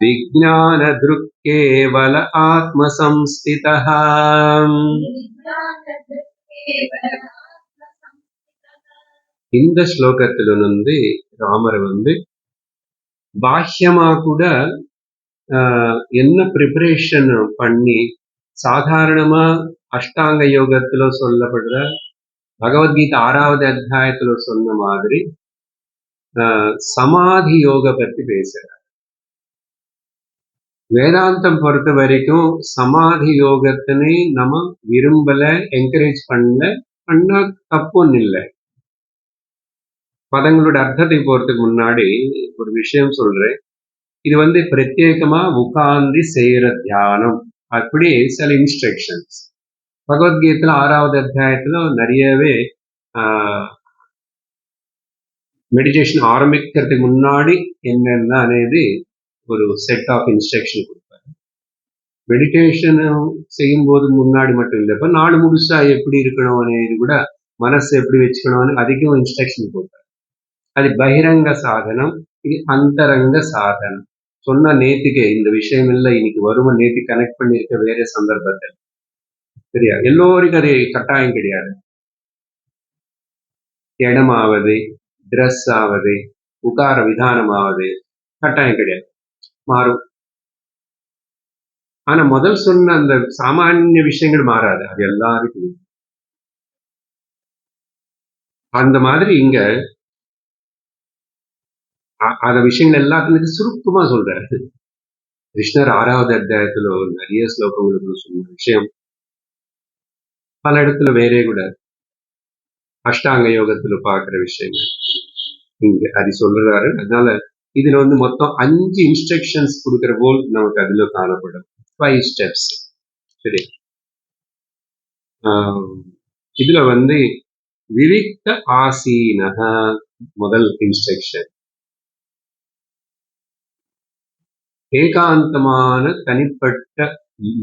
விஜ்ஞானத்ருக் கேவல ஆத்மசம்ஸ்திதः. இந்த ஸ்லோகத்துல வந்து ராமர் வந்து பாஹ்யமா கூட என்ன ப்ரிப்பரேஷன் பண்ணி சாதாரணமா அஷ்டாங்க யோகத்துல சொல்லப்படுற பகவத்கீதை 6வது அத்தியாயத்துல சொன்ன மாதிரி சமாதி யோக பத்தி பேசுறார். வேதாந்தம் பொறுத்த வரைக்கும் சமாதி யோகத்தினை நம்ம விரும்பல, என்கரேஜ் பண்ணா தப்பு ஒன்றும் இல்லை. பதங்களோட அர்த்தத்தை போறதுக்கு முன்னாடி ஒரு விஷயம் சொல்றேன். இது வந்து பிரத்யேகமா உட்கார்ந்து செய்யற தியானம், அப்படி சில இன்ஸ்ட்ரக்ஷன்ஸ் பகவத்கீதையில 6வது அத்தியாயத்துல நிறையவே மெடிடேஷன் ஆரம்பிக்கிறதுக்கு முன்னாடி என்னென்ன అనేది ஒரு செட் ஆஃப் இன்ஸ்ட்ரக்ஷன் கொடுப்பாரு. மெடிடேஷன் செய்யும் போது முன்னாடி மட்டும் இல்லை, இப்ப நாடு முழுசா எப்படி இருக்கணும் అనేది கூட மனசு எப்படி வச்சுக்கணும்னு அதுக்கும் இன்ஸ்ட்ரக்ஷன் கொடுப்பாரு. அது பகிரங்க சாதனம், இது அந்தரங்க சாதனம். சொன்ன நேத்திக்கு இந்த விஷயம் இல்லை இன்னைக்கு வருமா நேத்தி கனெக்ட் பண்ணிருக்க வேற சந்தர்ப்பத்தில் சரியா எல்லோருக்கும் அது கட்டாயம் கிடையாது. இடமாவது ட்ரெஸ் ஆவது உட்கார விதானமாவது கட்டாயம் கிடையாது, மாறும். ஆனா முதல் சொன்ன அந்த சாமானிய விஷயங்கள் மாறாது, அது எல்லாருக்கும். அந்த மாதிரி இங்க அந்த விஷயங்கள் எல்லாத்துக்கும் சுருக்கமா சொல்றாரு கிருஷ்ணர். 6வது அத்தியாயத்துல நிறைய ஸ்லோகங்களுக்கு சொன்ன விஷயம் பல இடத்துல வேறே கூட அஷ்டாங்க யோகத்துல பாக்குற விஷயங்கள் இங்க அது சொல்றாரு. அதனால இதுல மொத்தம் 5 இன்ஸ்ட்ரக்ஷன்ஸ் கொடுக்கிற போல் நமக்கு அதுல காணப்படும். 5 ஸ்டெப்ஸ். சரி, இதுல விவிக்த ஆசீனஹ முதல் இன்ஸ்ட்ரக்ஷன். ஏகாந்தமான தனிப்பட்ட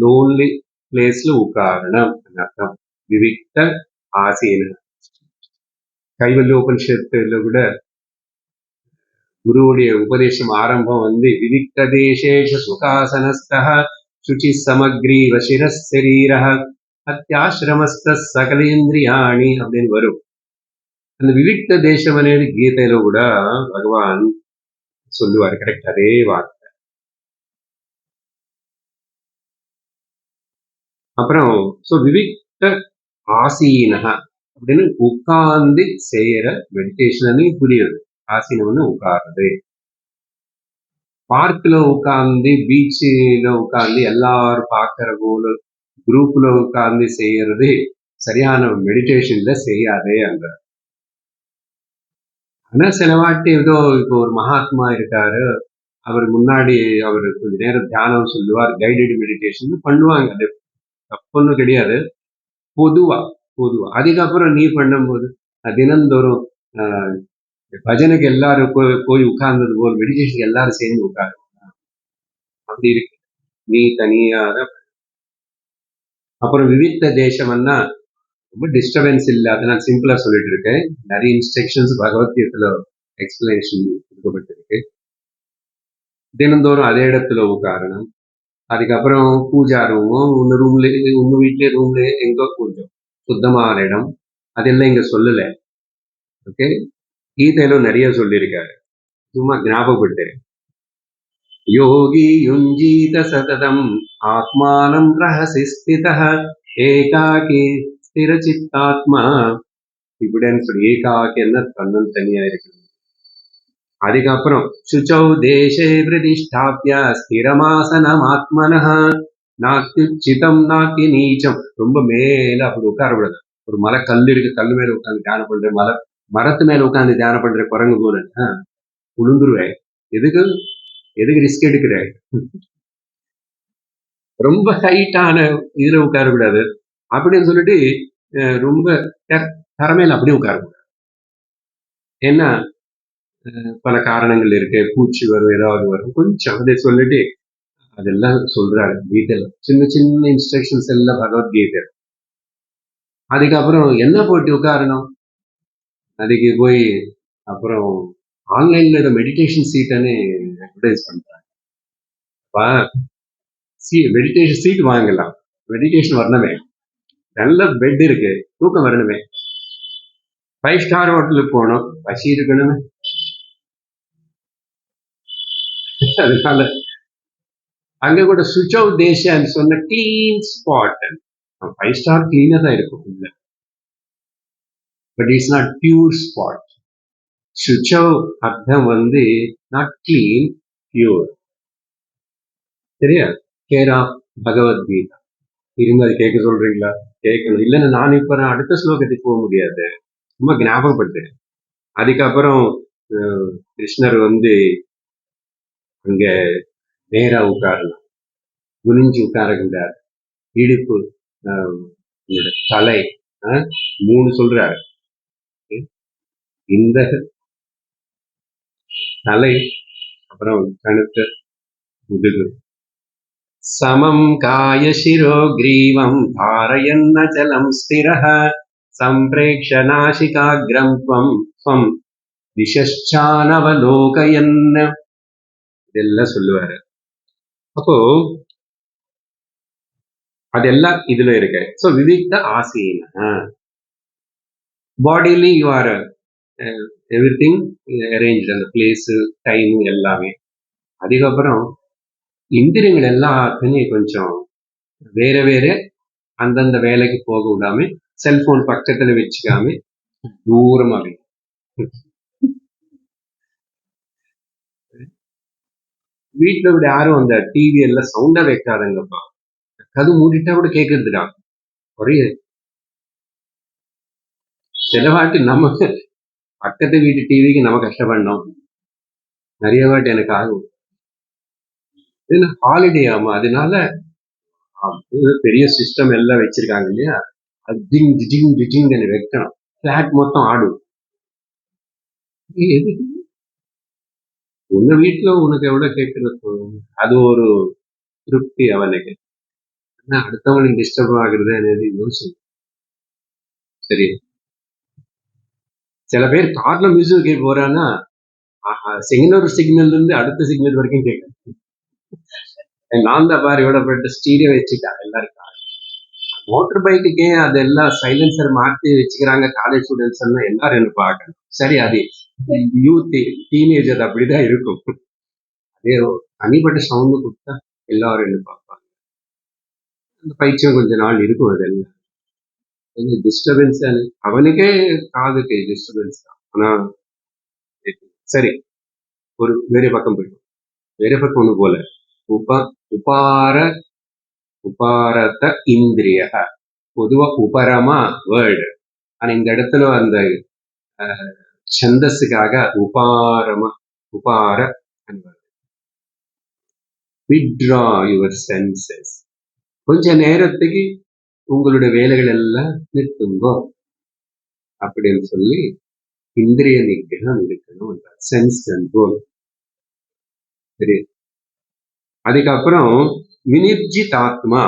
லோன்லி பிளேஸ்ல உட்காரணம் அர்த்தம். விவிக்த ஆசீன. கைவல்ய உபனிஷத்துல கூட குருவுடைய உபதேசம் ஆரம்பம் விவிக்த தேசேஷ சுகாசனஸ்தஹ சுச்சி சமக்ரீவ சிரசரீரஹ அத்தியாசிரமஸ்த சகலேந்திரியாணி அப்படின்னு வரும். அந்த விவிக்த தேசம் అనేది கீதையில கூட பகவான் சொல்லுவார். கரெக்ட், அதே வார்த்தை. அப்புறம் விவிக்த ஆசீனஹ அப்படின்னு உட்கார்ந்து செய்யற மெடிடேஷன் புரியுது. ஆசீனம்னு உட்காருது. பார்க்ல உட்கார்ந்து பீச்சில் உட்கார்ந்து எல்லாரும் பார்க்கிற போல குரூப்ல உட்கார்ந்து செய்யறது சரியான மெடிடேஷன்ல செய்யாதே அங்க. ஆனா சில வாட்டி ஏதோ இப்போ ஒரு மகாத்மா இருக்காரு, அவர் முன்னாடி அவர் கொஞ்ச நேரம் தியானம் சொல்லுவார், கைடட் மெடிடேஷன் பண்ணுவாங்க. அது தப்புன்னு கிடையாது, பொதுவா. அதுக்கப்புறம் நீ பண்ணும்போது தினந்தோறும் பஜனுக்கு எல்லாரும் போய் உட்கார்ந்தது போல் மெடிடேஷனுக்கு எல்லாரும் சேர்ந்து உட்காரு, அப்படி இருக்கு. நீ தனியாக. அப்புறம் விவிக்த தேசம்னா ரொம்ப டிஸ்டர்பன்ஸ் இல்லை. அதை நான் சிம்பிளா சொல்லிட்டு இருக்கேன். நிறைய இன்ஸ்ட்ரக்ஷன்ஸ் பகவத்கீதையில எக்ஸ்பிளனேஷன் கொடுக்கப்பட்டிருக்கு. தினந்தோறும் அதே இடத்துல உட்காரணும். அதுக்கப்புறம் பூஜா ரூமும் உங்க வீட்லயே ரூம்ல எங்கோ கொஞ்சம் சுத்தமான இடம், அதெல்லாம் இங்க சொல்லல. ஓகே, கீதையில நிறைய சொல்லியிருக்காரு, சும்மா ஞாபகப்படுத்து. யோகி யுஞ்சீத சததம் ஆத்மானம் ரஹசி ஸ்திதஹ ஏகாகி ஸ்திர சித்தாத்மா. இப்படின்னு சொல்லி ஏகாக்கின்னா தன்னன் தனியா இருக்கு. அதுக்கப்புறம் சுச்சௌ தேசே பிரதிஷ்டாபிய ஸ்திரமாசனம் ஆத்மனஹ நாத்தியுச்சிதம் நாத்தி நீச்சம். ரொம்ப மேல அப்படி உட்காரக்கூடாது. ஒரு மலை கல் இருக்கு, கல்லு மேல உட்காந்து தியானம் பண்ற, மரத்து மேல உட்காந்து தியானம் பண்ற குரங்கு போல உளுந்துருவேன். எதுக்கு ரிஸ்க் எடுக்கிற? ரொம்ப ஹைட்டான இதுல உட்காரக்கூடாது அப்படின்னு சொல்லிட்டு ரொம்ப தரமையில அப்படியே உட்காரக்கூடாது. ஏன்னா பல காரணங்கள் இருக்கு, பூச்சி வரும், ஏதாவது வரும், கொஞ்சம் அதை சொல்லிட்டு அதெல்லாம் சொல்றாரு கீதையில. சின்ன சின்ன இன்ஸ்ட்ரக்ஷன்ஸ் எல்லாம் பகவத்கீதை. அதுக்கப்புறம் என்ன போட்டு உட்காரணும், அதுக்கு போய் அப்புறம் ஆன்லைன்ல மெடிடேஷன் சீட்டுன்னு அட்வர்டைஸ் பண்றாங்க. மெடிடேஷன் சீட் வாங்கலாம், மெடிடேஷன் வரணுமே, நல்ல பெட் இருக்கு, தூக்கம் வரணுமே, 5 ஸ்டார் ஹோட்டலுக்கு போகணும், பசி இருக்கணுமே. அதனால அங்க கூட சுவிட்ச் ஆஃப் தேசம் சொன்ன கிளீன் ஸ்பாட். 5 ஸ்டார் கிளீனா தான் இருக்கும், but it's not pure spot. சுவிட்ச் ஆஃப் அர்த்தம் நாட் கிளீன், பியூர். சரியா? Care of Bhagavad Gita. திரும்ப அது கேட்க சொல்றீங்களா? கேட்கணும். இல்லைன்னா நான் இப்ப அடுத்த ஸ்லோகத்துக்கு போக முடியாது, ரொம்ப ஞாபகப்படுத்துறேன். அதுக்கப்புறம் கிருஷ்ணர் அங்க நேரா உட்காரலாம், குனிஞ்சு உட்காரக்கூடாது. இடுப்பு, தலை 3 சொல்றாரு. இந்த தலை, அப்புறம் கணுத்து, முதுகு. சமம் காய சிரோ கிரீவம் தாரயன்ன ஜலம் ஸ்திரஹ சம்பிரேக்ஷ நாசிகாக்ரம் த்வம் திசச்சானவலோகயன். இதெல்லாம் சொல்லுவாரு. அப்போ அதெல்லாம் இதுல இருக்கு. ஸோ விவிக்த ஆசீன பாடியில you are every thing arrange, அந்த பிளேஸ் டைம் எல்லாமே. அதுக்கப்புறம் இந்திரியங்கள் எல்லாத்தையும் கொஞ்சம் வேற வேற அந்தந்த வேலைக்கு போக விடாம செல்போன் பக்கத்துல வச்சுக்காம தூரமா வை. வீட்டுல விட யாரும் அந்த டிவி எல்லாம் சவுண்டா வைக்காதங்கப்பா. கது மூடிட்டா கூட கேட்கறதுடா. ஒரே சில வாட்டி நம்ம பக்கத்து வீட்டு டிவிக்கு நம்ம கஷ்டப்படணும். நிறைய வாட்டி எனக்கு ஆகும். ஹாலிடே ஆமா, அதனால பெரிய சிஸ்டம் எல்லாம் வச்சிருக்காங்க இல்லையா, அது டிங் டிங் டிங் வைக்கணும். பிளாட் மொத்தம் ஆடும். உங்க வீட்டுல உனக்கு எவ்வளவு கேட்கறது, அது ஒரு திருப்தி அவனுக்கு. ஆனா அடுத்தவனுக்கு டிஸ்டர்ப் ஆகுறது అనేది யோசிச்சு. சரி, சில பேர் கார்ல மியூசிக் கேட்க போறான்னா சிக்னல் இருந்து அடுத்த சிக்னல் வரைக்கும் கேட்க. நான் தான் பாரு எவ்வளவு ஸ்டீரியோ வச்சுட்டா எல்லாருக்கும். மோட்டர் பைக்குக்கே அதெல்லாம் சைலன்சர் மாற்றி வச்சுக்கிறாங்க காலேஜ் ஸ்டூடெண்ட்ஸ் எல்லாம். எல்லாரும் என்ன பார்க்கணும். சரி, அது யூத் டீனேஜர் அப்படிதான் இருக்கும். அதே தனிப்பட்ட சவுண்டு கொடுத்தா எல்லாரும் என்ன பார்ப்பாங்க. அந்த பயிற்சியும் கொஞ்ச நாள் இருக்கும். அதெல்லாம் டிஸ்டர்பன்ஸ் அவனுக்கே காதுக்கு டிஸ்டர்பன்ஸ் தான். ஆனா சரி, ஒரு வேற பக்கம் போயிடும். வேற பக்கம் ஒண்ணு போல உபார உபாரத இந்திரிய, பொதுவா உபரமா வேர்டு. ஆனா இந்த இடத்துல அந்த சந்தஸுக்காக உபாரமா உபார. withdraw your senses. கொஞ்ச நேரத்துக்கு உங்களுடைய வேலைகள் எல்லாம் நிறுத்துங்கோ அப்படின்னு சொல்லி இந்திரிய நிகிரகம் இருக்கணும், சென்ஸ் கண்ட்ரோல். சரி, அதுக்கப்புறம் வினிர்ஜித் ஆத்மா.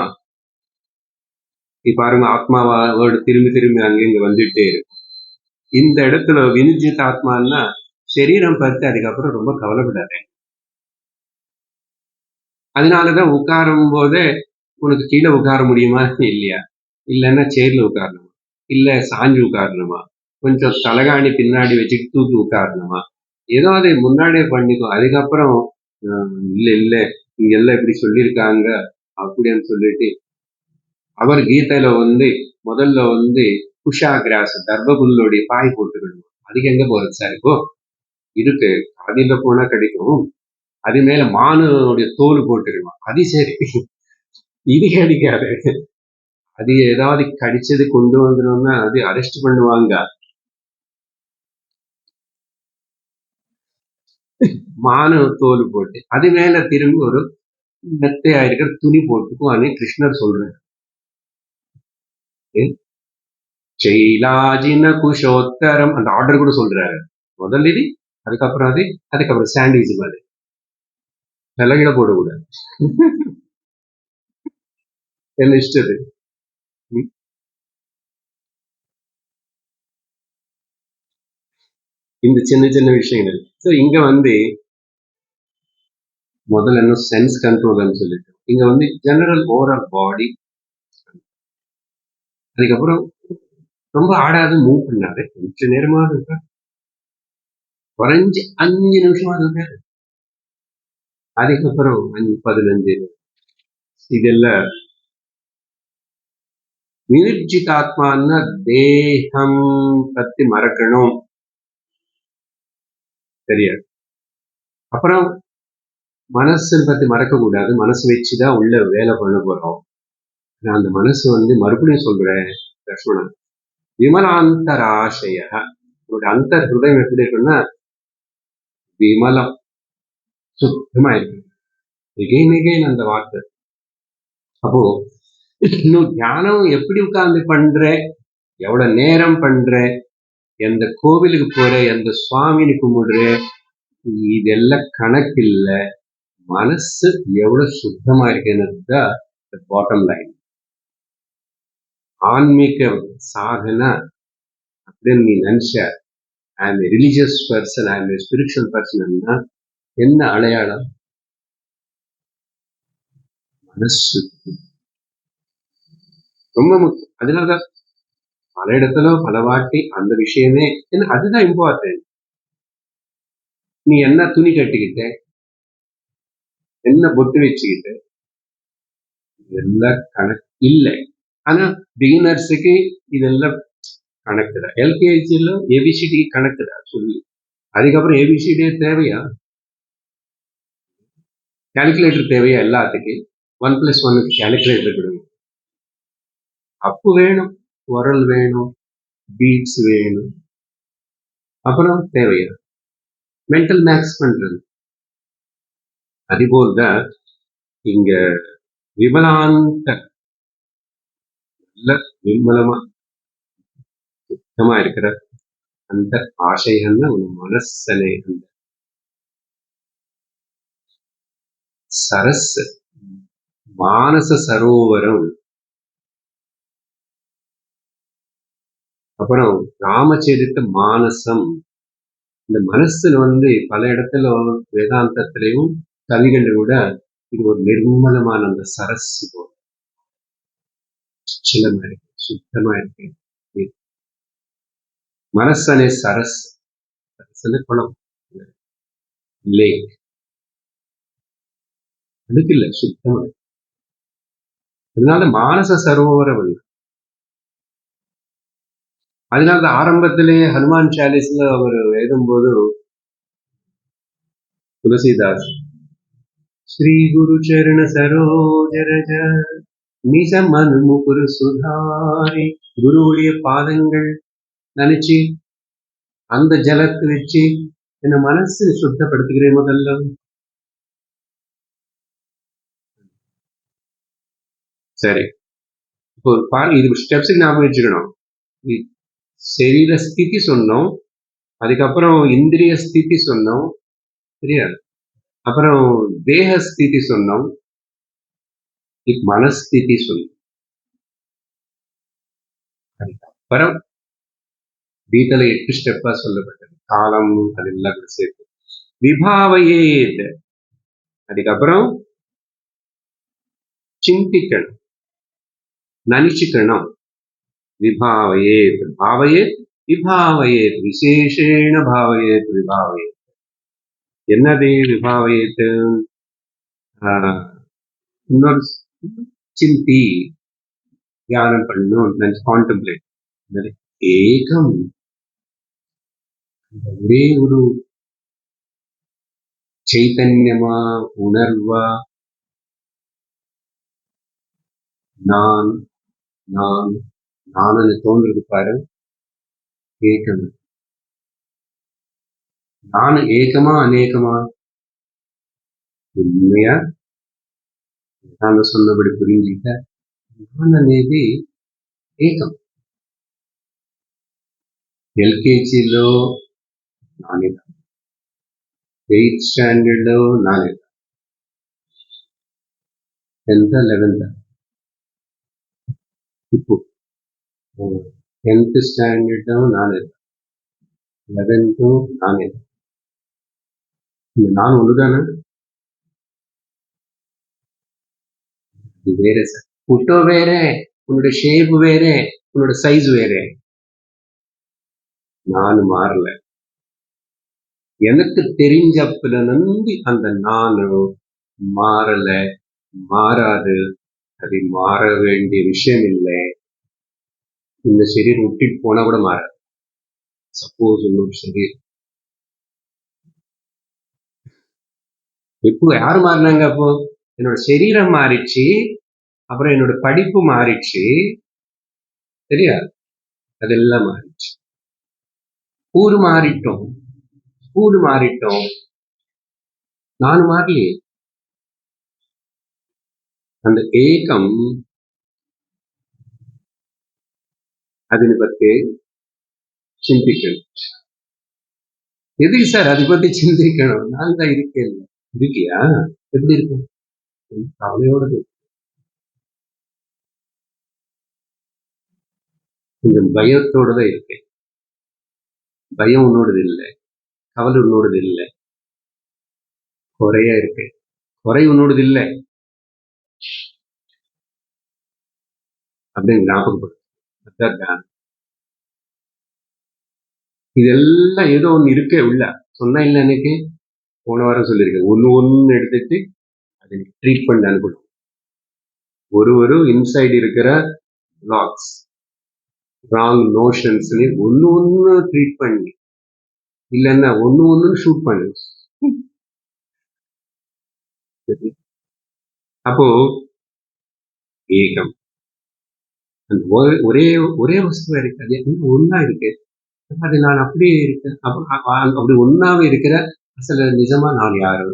பாருங்க, ஆத்மாவோட திரும்பி திரும்பி அங்கிங்க வந்துட்டே இருக்கும். இந்த இடத்துல வினிர்ஜித் ஆத்மான்னா சரீரம் பார்த்து அதுக்கப்புறம் ரொம்ப கவலைப்படாது. அதனாலதான் உட்காரும் போதே உனக்கு கீழே உட்கார முடியுமா இல்லையா, இல்லைன்னா சேர்ல உட்காரணுமா, இல்ல சாஞ்சு உட்காரணுமா, கொஞ்சம் தலகாணி பின்னாடி வச்சுட்டு தூக்கி உட்காரணுமா, ஏதோ அதை முன்னாடியே பண்ணிக்கோ. அதுக்கப்புறம் இல்ல இல்ல இங்க எல்லாம் இப்படி சொல்லியிருக்காங்க அப்படின்னு சொல்லிட்டு அவர் கீதையில முதல்ல குஷா கிராஸ் தர்பபுல்லோடைய பாய் போட்டுக்கணும். அதுக்கு எங்க போறது சார்? இப்போ இருக்கு, அதில போனா கிடைக்கும். அது மேல மானுடைய தோல் போட்டுருவான். அது சரி, இது கிடைக்காது. அது ஏதாவது கடிச்சது கொண்டு வந்துடணும்னா அது அரெஸ்ட் பண்ணுவாங்க. மானு தோல் போட்டு அது மேல திரும்பி ஒரு மெத்தையா இருக்கிற துணி போட்டுக்குவான்னு கிருஷ்ணர் சொல்றாரு. செயலாஜின குஷோத்தரம் அந்த ஆர்டர் கூட சொல்றாரு. முதல் இது, அதுக்கப்புறம் அது, அதுக்கப்புறம் சாண்ட்விச் மாதிரி தலைகிட போடக்கூடாது. என்ன இஷ்டது. இந்த சின்ன சின்ன விஷயங்கள். ஸோ இங்க முதல்ல என்ன சென்ஸ் கண்ட்ரோல்னு சொல்லிட்டு, இங்க ஜெனரல் ஓவரால் பாடி. அதுக்கப்புறம் ரொம்ப ஆடாது மூவ் பண்ணாது. கொஞ்ச நேரமாவது இருக்க, குறைஞ்சு 5 நிமிஷமாவது இருக்காரு. அதுக்கப்புறம் 15 இதெல்லாம் வினிர்ஜிதாத்மான்னா தேகம் பத்தி மறக்கணும். சரியா? அப்புறம் மனசு பத்தி மறக்க கூடாது. மனசு வச்சுதான் உள்ள வேலை பண்ண போறோம். நான் அந்த மனசு மறுபடியும் சொல்றேன் லக்ஷ்மணன், விமலாந்தராசய. உங்களுடைய அந்த ஹிருதயம் எப்படி இருக்குன்னா விமலம், சுத்தமா இருக்கு. எகைன் அந்த வார்த்தை. அப்போ இன்னும் தியானம் எப்படி உட்கார்ந்து பண்ற, எவ்வளவு நேரம் பண்ற, எந்த கோவிலுக்கு போற, எந்த சுவாமின்னு கும்பிடுற, இதெல்லாம் கணக்கு இல்ல. மனசு எவ்வளவு சுத்தமா இருக்குன்னு பாட்டம் லைன். ஆன்மீக சாதனை அப்படின்னு நீ நினைச்ச, I am religious person, I am spiritual person, என்ன அடையாளம்? மனசுத்தி ரொம்ப முக்கியம். அதனாலதான் பல இடத்துல பல வாட்டி அந்த விஷயமே அதுதான் இம்பார்ட்டன்ட். நீ என்ன துணி கட்டிக்கிட்ட, என்ன பொட்டு வச்சுக்கிட்ட, இதெல்லாம் கணக்கு இல்லை. ஆனா பிகினர்ஸுக்கு இதெல்லாம் கணக்குதான். எல்கேஜில ஏபிசிடி கணக்குதான் சொல்லி, அதுக்கப்புறம் ஏபிசிடியே தேவையா? கால்குலேட்டர் தேவையா எல்லாத்துக்கும்? 1+1 கால்குலேட்டர் கொடுங்க. அப்பு வேணும், உரல் வேணும், பீட்ஸ் வேணும். அப்புறம் தேவையா? மென்டல் மேக்ஸ் பண்றது. அதுபோல்தான் இங்க விமலாந்த நல்ல விமலமா சுத்தமா இருக்கிற அந்த ஆசைகள்னா உன் மனசனே அந்த சரஸ் மானச சரோவரம். அப்புறம் ராமச்சரித்த மானசம். இந்த மனசுல பல இடத்துல வேதாந்தத்திலையும் கவிகளை விட இது ஒரு நிர்மலமான அந்த சரஸ் போல சிலமா இருக்கு, சுத்தமா இருக்கு. மனசனே சரஸ், சரஸ்ல குளம், லேக், அதுக்கு இல்ல, சுத்தமா. அதனால மானச சரோவரம். அதனால ஆரம்பத்திலே ஹனுமான் சாலிஸ்ல அவர் எழுதும்போது துளசிதாஸ் ஸ்ரீ குரு சரண சரோஜரஜ நிஜ மனு முகுரு சுதாரி, குருவுடைய பாதங்கள் நினைச்சு அந்த ஜலத்தை வச்சு என்ன மனசு சுத்தப்படுத்துகிறேன் முதல்ல. சரி, இப்போ பாருங்க, இது ஸ்டெப்ஸுக்கு ஞாபகம் வச்சுக்கணும். சரீர ஸ்திதி சொன்னோம், அதுக்கப்புறம் இந்திரிய ஸ்திதி சொன்னோம், சரியா? அப்புறம் தேக ஸ்திதி சொன்னோம், மனஸ்திதி சொன்னோம். அதுக்கப்புறம் கீதையில 8 ஸ்டெப்பா சொல்லப்பட்டது. காலம் அதெல்லாம் சேர்த்து விபாவையேத். அதுக்கப்புறம் சிந்திக்கணும், நினைச்சுக்கணும். விபாவையேத், பாவையேத், விபாவையேத், விசேஷேண பாவையேத், விபாவையேத். என்னது விபாவையேத்? இன்னொரு சிந்தி, தியானம் பண்ணணும், கான்டெம்ப்ளேட். ஏகம், ஒரே ஒரு சைத்தன்யமா, உணர்வா, நான் நான் நான் தோன்றது பாரு. ஏகம். நான் ஏகமா அநேகமா? உண்மையா நான் சொன்னபடி புரிஞ்சுக்கிட்ட நான் అనేది ఏకం. ఎల్కేజీలో నానేదా, 8th స్టాండర్డ్లో నానేదా, 10th 11th ఇప్పుడు 10th స్టాండర్డ్లో నానేదా, 11th நானேதா. நான் ஒண்ணுதானே? இது வேற சார். புட்டோ வேற, உன்னோட ஷேப் வேற, உன்னோட சைஸ் வேற. நான் மாறல. எனக்கு தெரிஞ்சப்பல நம்பி அந்த நானு மாறல, மாறாது. அது மாற வேண்டிய விஷயம் இல்லை. இந்த சரீரம் விட்டுட்டு போனா கூட மாறாது. சப்போஸ் இன்னொரு சரீரம் இப்போ யாரு மாறினாங்க? அப்போ என்னோட சரீரம் மாறிச்சு, அப்புறம் என்னோட படிப்பு மாறிச்சு, சரியா? அதெல்லாம் மாறிச்சு. ஊரு மாறிட்டோம், ஸ்கூல் மாறிட்டோம், நானும் மாறலையே. அந்த ஏகம் அதனை பத்தி சிந்திக்கணும். எதுக்கு சார் அதை பத்தி சிந்திக்கணும்? நான் தான் இருக்கேன். இருக்கியா? எப்படி இருக்கும்? கவலையோட கொஞ்சம் பயத்தோட தான் இருக்கேன். பயம் உன்னோடது இல்லை, கவலை உன்னோடது இல்லை, குறையா இருக்கேன். குறை உன்னோடது இல்லை, அப்படின்னு ஞாபகப்படுத்தும். அதான் தியானம். இதெல்லாம் ஏதோ ஒண்ணு இருக்கே உள்ள. சொன்னா இல்ல அன்னைக்கு போன வாரம் சொல்லியிருக்கேன். ஒண்ணு எடுத்துட்டு அதை ட்ரீட் பண்ணி அனுப்பணும். ஒரு இன்சைடு இருக்கிற பிளாக்ஸ், ராங் நோஷன்ஸ் ஒண்ணு ட்ரீட் பண்ணி, இல்லைன்னா ஒண்ணு ஷூட் பண்ணு. அப்போ ஏகம் அந்த ஒரே ஒரே வஸ்துவா இருக்கு. அது ஒன்னா இருக்கு. அது நான் அப்படியே இருக்கேன். அப்படி ஒன்னாவே இருக்கிற அசல நிஜமா நான் யாரு?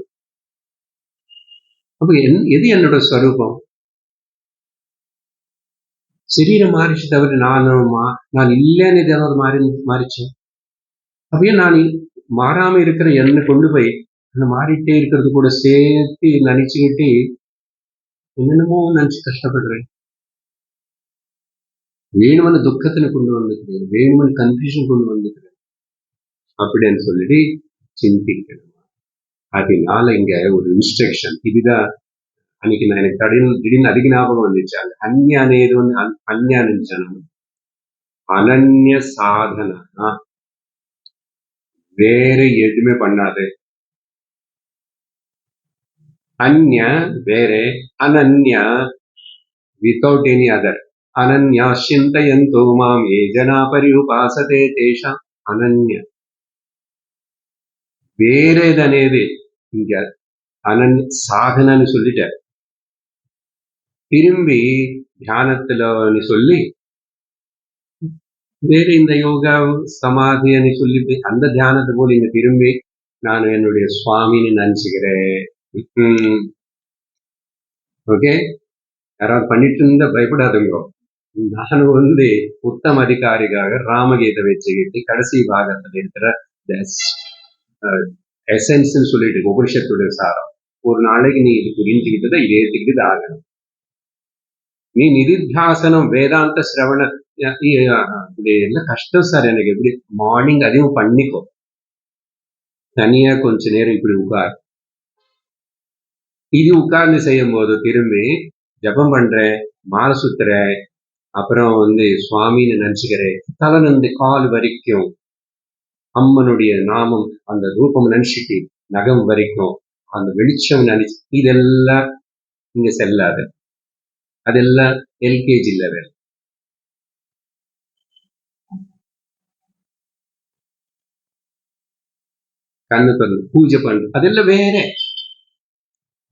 அப்ப எது என்னோட ஸ்வரூபம்? சரீரம் மாறிச்சு தவிர நான் இல்லைன்னு ஏதாவது மாறிச்சு. அப்படியே நான் மாறாம இருக்கிற என்னை கொண்டு போய் அந்த மாறிட்டே இருக்கிறது கூட சேர்த்து நினைச்சுக்கிட்டு என்னென்னமோ நினைச்சு கஷ்டப்படுறேன். வேணுமனு துக்கத்துல கொண்டு வந்துக்கிறேன், வேணுமனு கன்ஃபியூஷன் கொண்டு வந்துக்கிறேன் அப்படின்னு சொல்லிட்டு சிந்திக்கணும். அதனால இங்க ஒரு இன்ஸ்ட்ரக்ஷன் இதுதான். அன்னைக்கு நான் எனக்கு திடீர்னு அதிக ஞாபகம் வந்துச்சு. அந்த அந்யானேது அந்யானம் அனன்ய சாதனா, வேற எதுவுமே பண்ணாது. அந்ய வேற, Ananya without any other. Ananya சிந்தயந்தோ மாம் ஏ ஜனா பரியுபாசதே தேஷாம் அனன்ய. வேற எதனேது இங்க அனன்ய சாதனன்னு சொல்லிட்ட. திரும்பி தியானத்துல சொல்லி வேற இந்த யோகா சமாதின்னு சொல்லிட்டு அந்த தியானத்தை போல இங்க திரும்பி நான் என்னுடைய சுவாமின்னு நினைச்சுக்கிறேன். ஓகே, யாராவது பண்ணிட்டு இருந்தா பயப்படாதுங்க. நான் உத்தம அதிகாரிக்காக ராமகீதை வச்சுக்கிட்டு கடைசி பாகத்துல இருக்கிற எசன்ஸ் சொல்லிட்டு உபனிஷத்துடைய சாரம் ஒரு நாளைக்கு நீ இது புரிஞ்சுக்கிட்டு இதை ஏற்றுக்கிட்டு ஆகணும். நீ நிதித்தியாசனம் வேதாந்த சிரவண இப்படி எல்லாம் கஷ்டம் சார் எனக்கு. எப்படி மார்னிங் அதையும் பண்ணிக்கோ, தனியா கொஞ்ச நேரம் இப்படி உட்கார். இது உட்கார்ந்து செய்யும் போது திரும்பி ஜபம் பண்றேன், மாலை சுத்துறேன், அப்புறம் சுவாமின்னு நினைச்சுக்கிறேன். தலனந்து கால் வரைக்கும் அம்மனுடைய நாமம் அந்த ரூபம் நினைச்சிட்டு நகம் வரைக்கும் அந்த வெளிச்சம் நினைச்சு இதெல்லாம் இங்க செல்லாது. அதெல்லாம் எல்கேஜி லெவல். கண்ணு பண்ணு, பூஜை பண்ணு, அதெல்லாம் வேற.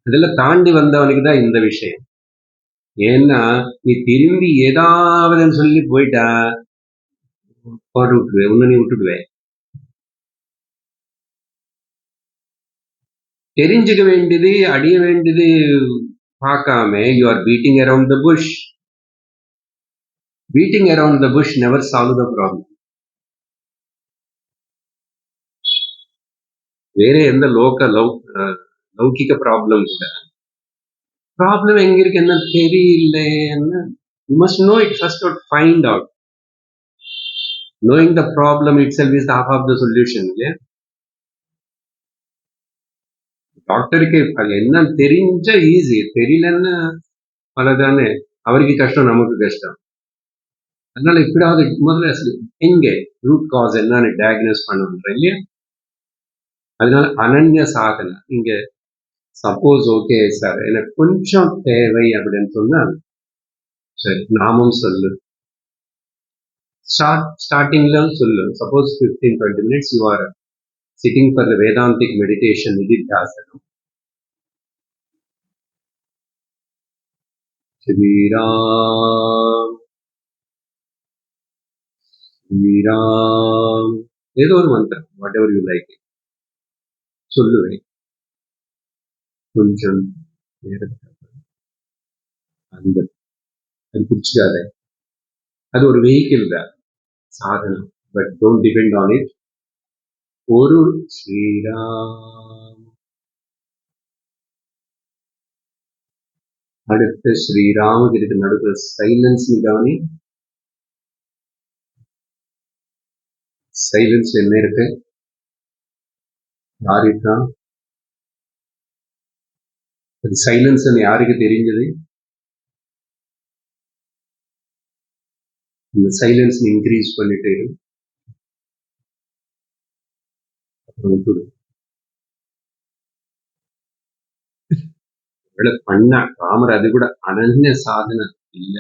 அதெல்லாம் தாண்டி வந்தவனுக்கு தான் இந்த விஷயம். ஏன்னா நீ திரும்பி ஏதாவதுன்னு சொல்லி போயிட்டா போட்டு விட்டுருவேன், ஒன்னு நீ விட்டுடுவேன். தெரிஞ்சுக்க வேண்டியது அடைய வேண்டியது பார்க்காம you are beating around the push. Beating around the push never solve the problem. வேற எந்த லௌகிக ப்ராப்ளம் கூட ப்ராப்ளம் எங்க இருக்கு என்ன தெரியல. You must know it first or find out. Knowing the problem itself is half of the solution. இல்லையா? டாக்டருக்கு அது என்ன தெரிஞ்ச ஈஸி, தெரியலன்னு பலதானே அவருக்கு கஷ்டம், நமக்கு கஷ்டம். அதனால இப்படியாவது முதல்ல எங்க ரூட் காஸ் என்னன்னு டயக்னோஸ் பண்ணுன்ற இல்லையா? அதனால அனன்ய சாதனை இங்க சப்போஸ் ஓகே சார் எனக்கு கொஞ்சம் தேவை அப்படின்னு சொன்னா சரி நாமும் சொல்லு, ஸ்டார்டிங்ல சொல்லு. Suppose 15-20 minutes you are sitting for the Vedantic meditation nididhyasanam. Shri Ram Shri Ram ஏதோ ஒரு மந்திரம் whatever you like சொல்லுவேன். கொஞ்சம் நேரத்தில் அந்த அது பிடிச்சிக்காத, அது ஒரு வெஹிக்கிள் தான் சாதனம். But don't depend on it. ஒரு ஸ்ரீராம், அடுத்த ஸ்ரீராமகிரிக்கு நடுவில் சைலன்ஸ் கவனி. சைலன்ஸ் என்ன இருக்கு? யார் இருக்கா? அது சைலன்ஸ்ன்னு யாருக்கு தெரிஞ்சது? இந்த சைலன்ஸ் இன்க்ரீஸ் பண்ணிட்டு அப்புறம் விட்டுடு. பண்ண ராமர் அது கூட அனன்ய சாதனை இல்ல,